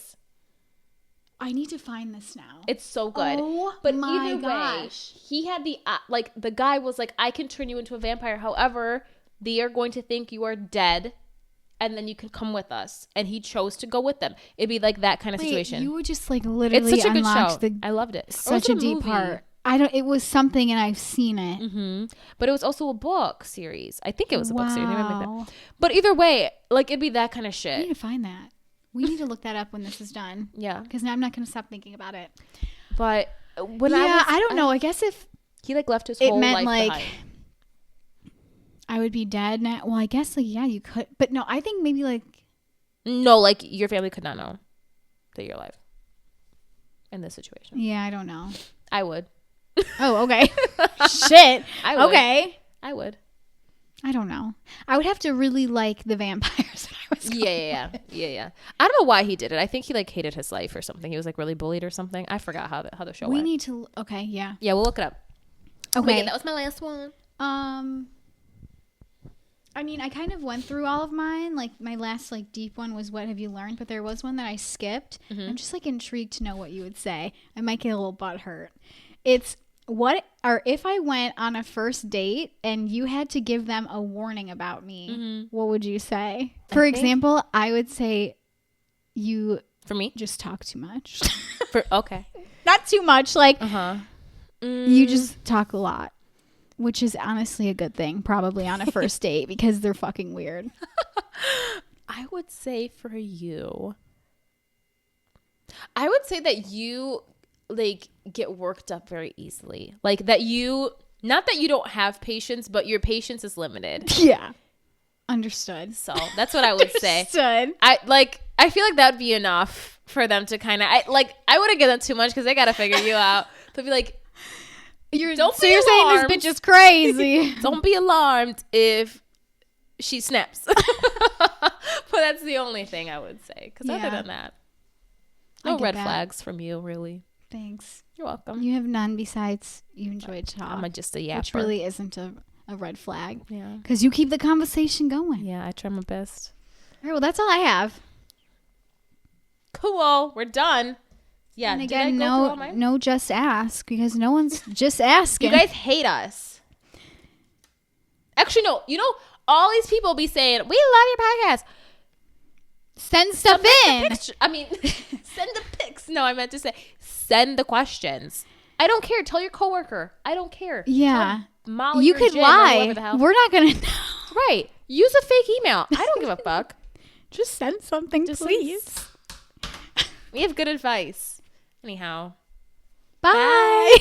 [SPEAKER 1] I need to find this now.
[SPEAKER 2] It's so good.
[SPEAKER 1] Oh
[SPEAKER 2] but
[SPEAKER 1] my
[SPEAKER 2] either way,
[SPEAKER 1] gosh.
[SPEAKER 2] he had the the guy was like, I can turn you into a vampire. However, they are going to think you are dead, and then you can come with us. And he chose to go with them. It'd be like that kind of situation.
[SPEAKER 1] You would just like literally
[SPEAKER 2] It's such a good show.
[SPEAKER 1] unlocked
[SPEAKER 2] I loved it.
[SPEAKER 1] such a deep part. It was something, and I've seen it.
[SPEAKER 2] Mm-hmm. But it was also a book series. I think it was a book series. Maybe like
[SPEAKER 1] Wow.
[SPEAKER 2] that. But either way, like it'd be that kind of
[SPEAKER 1] I
[SPEAKER 2] shit.
[SPEAKER 1] need to find that. We need to look that up when this is done.
[SPEAKER 2] Yeah.
[SPEAKER 1] Because now I'm not going to stop thinking about it.
[SPEAKER 2] But when
[SPEAKER 1] I don't know. I guess if
[SPEAKER 2] he like left his
[SPEAKER 1] it
[SPEAKER 2] whole
[SPEAKER 1] meant
[SPEAKER 2] life
[SPEAKER 1] like
[SPEAKER 2] behind.
[SPEAKER 1] I would be dead now. Well, I guess like, yeah, you could. But no, I think maybe like,
[SPEAKER 2] No, like your family could not know that you're alive in this situation.
[SPEAKER 1] yeah, I don't know.
[SPEAKER 2] I would.
[SPEAKER 1] Oh, okay. Shit.
[SPEAKER 2] I would.
[SPEAKER 1] Okay.
[SPEAKER 2] I would.
[SPEAKER 1] I don't know. I would have to really like the vampires that I was going
[SPEAKER 2] Yeah. I don't know why he did it. I think he like hated his life or something. He was like really bullied or something. I forgot how the show
[SPEAKER 1] We
[SPEAKER 2] went.
[SPEAKER 1] need to. Okay, yeah.
[SPEAKER 2] Yeah, we'll look it up.
[SPEAKER 1] Okay.
[SPEAKER 2] Wait, that was my last one.
[SPEAKER 1] I mean, I kind of went through all of mine. Like my last like deep one was what have you learned, but there was one that I skipped. I'm just like intrigued to know what you would say. I might get a little butt hurt. It's what or if I went on a first date and you had to give them a warning about me, what would you say? For example, I would say you
[SPEAKER 2] For me?
[SPEAKER 1] just talk too much.
[SPEAKER 2] Okay.
[SPEAKER 1] Not too much, like
[SPEAKER 2] Uh-huh.
[SPEAKER 1] you just talk a lot. Which is honestly a good thing, probably on a first date because they're fucking weird.
[SPEAKER 2] I would say for you, I would say that you like get worked up very easily. Like that you, not that you don't have patience, but your patience is limited.
[SPEAKER 1] Yeah. Understood.
[SPEAKER 2] So that's what I would say.
[SPEAKER 1] Understood.
[SPEAKER 2] I feel like that would be enough for them to kind of, I wouldn't give them too much because they got to figure you out. They'll be like,
[SPEAKER 1] You're
[SPEAKER 2] saying
[SPEAKER 1] saying this bitch is crazy.
[SPEAKER 2] don't be alarmed if she snaps. But that's the only thing I would say. Because other
[SPEAKER 1] Yeah.
[SPEAKER 2] than that,
[SPEAKER 1] I
[SPEAKER 2] no
[SPEAKER 1] get
[SPEAKER 2] red
[SPEAKER 1] that.
[SPEAKER 2] flags from you, really.
[SPEAKER 1] Thanks.
[SPEAKER 2] You're welcome.
[SPEAKER 1] You have none besides you enjoy talk,
[SPEAKER 2] I'm just a yapper.
[SPEAKER 1] which really isn't a red flag
[SPEAKER 2] Yeah.
[SPEAKER 1] because you keep the conversation going.
[SPEAKER 2] Yeah, I try my best.
[SPEAKER 1] All right, well, that's all I have.
[SPEAKER 2] Cool. We're done. Yeah.
[SPEAKER 1] And
[SPEAKER 2] did I
[SPEAKER 1] again,
[SPEAKER 2] go through all mine?
[SPEAKER 1] no, just ask because no one's just asking.
[SPEAKER 2] You guys hate us. Actually, no. You know, all these people be saying, we love your podcast.
[SPEAKER 1] send stuff in.
[SPEAKER 2] Send the pics. No, I meant to say, send the questions. I don't care. Tell your coworker. I don't care.
[SPEAKER 1] Yeah.
[SPEAKER 2] Tell Molly
[SPEAKER 1] You
[SPEAKER 2] or
[SPEAKER 1] could
[SPEAKER 2] Jen or
[SPEAKER 1] lie.
[SPEAKER 2] whoever the hell.
[SPEAKER 1] We're not gonna know.
[SPEAKER 2] Right. Use a fake email. I don't give a fuck.
[SPEAKER 1] Just send something,
[SPEAKER 2] Just
[SPEAKER 1] please.
[SPEAKER 2] We have good advice. Anyhow.
[SPEAKER 1] Bye.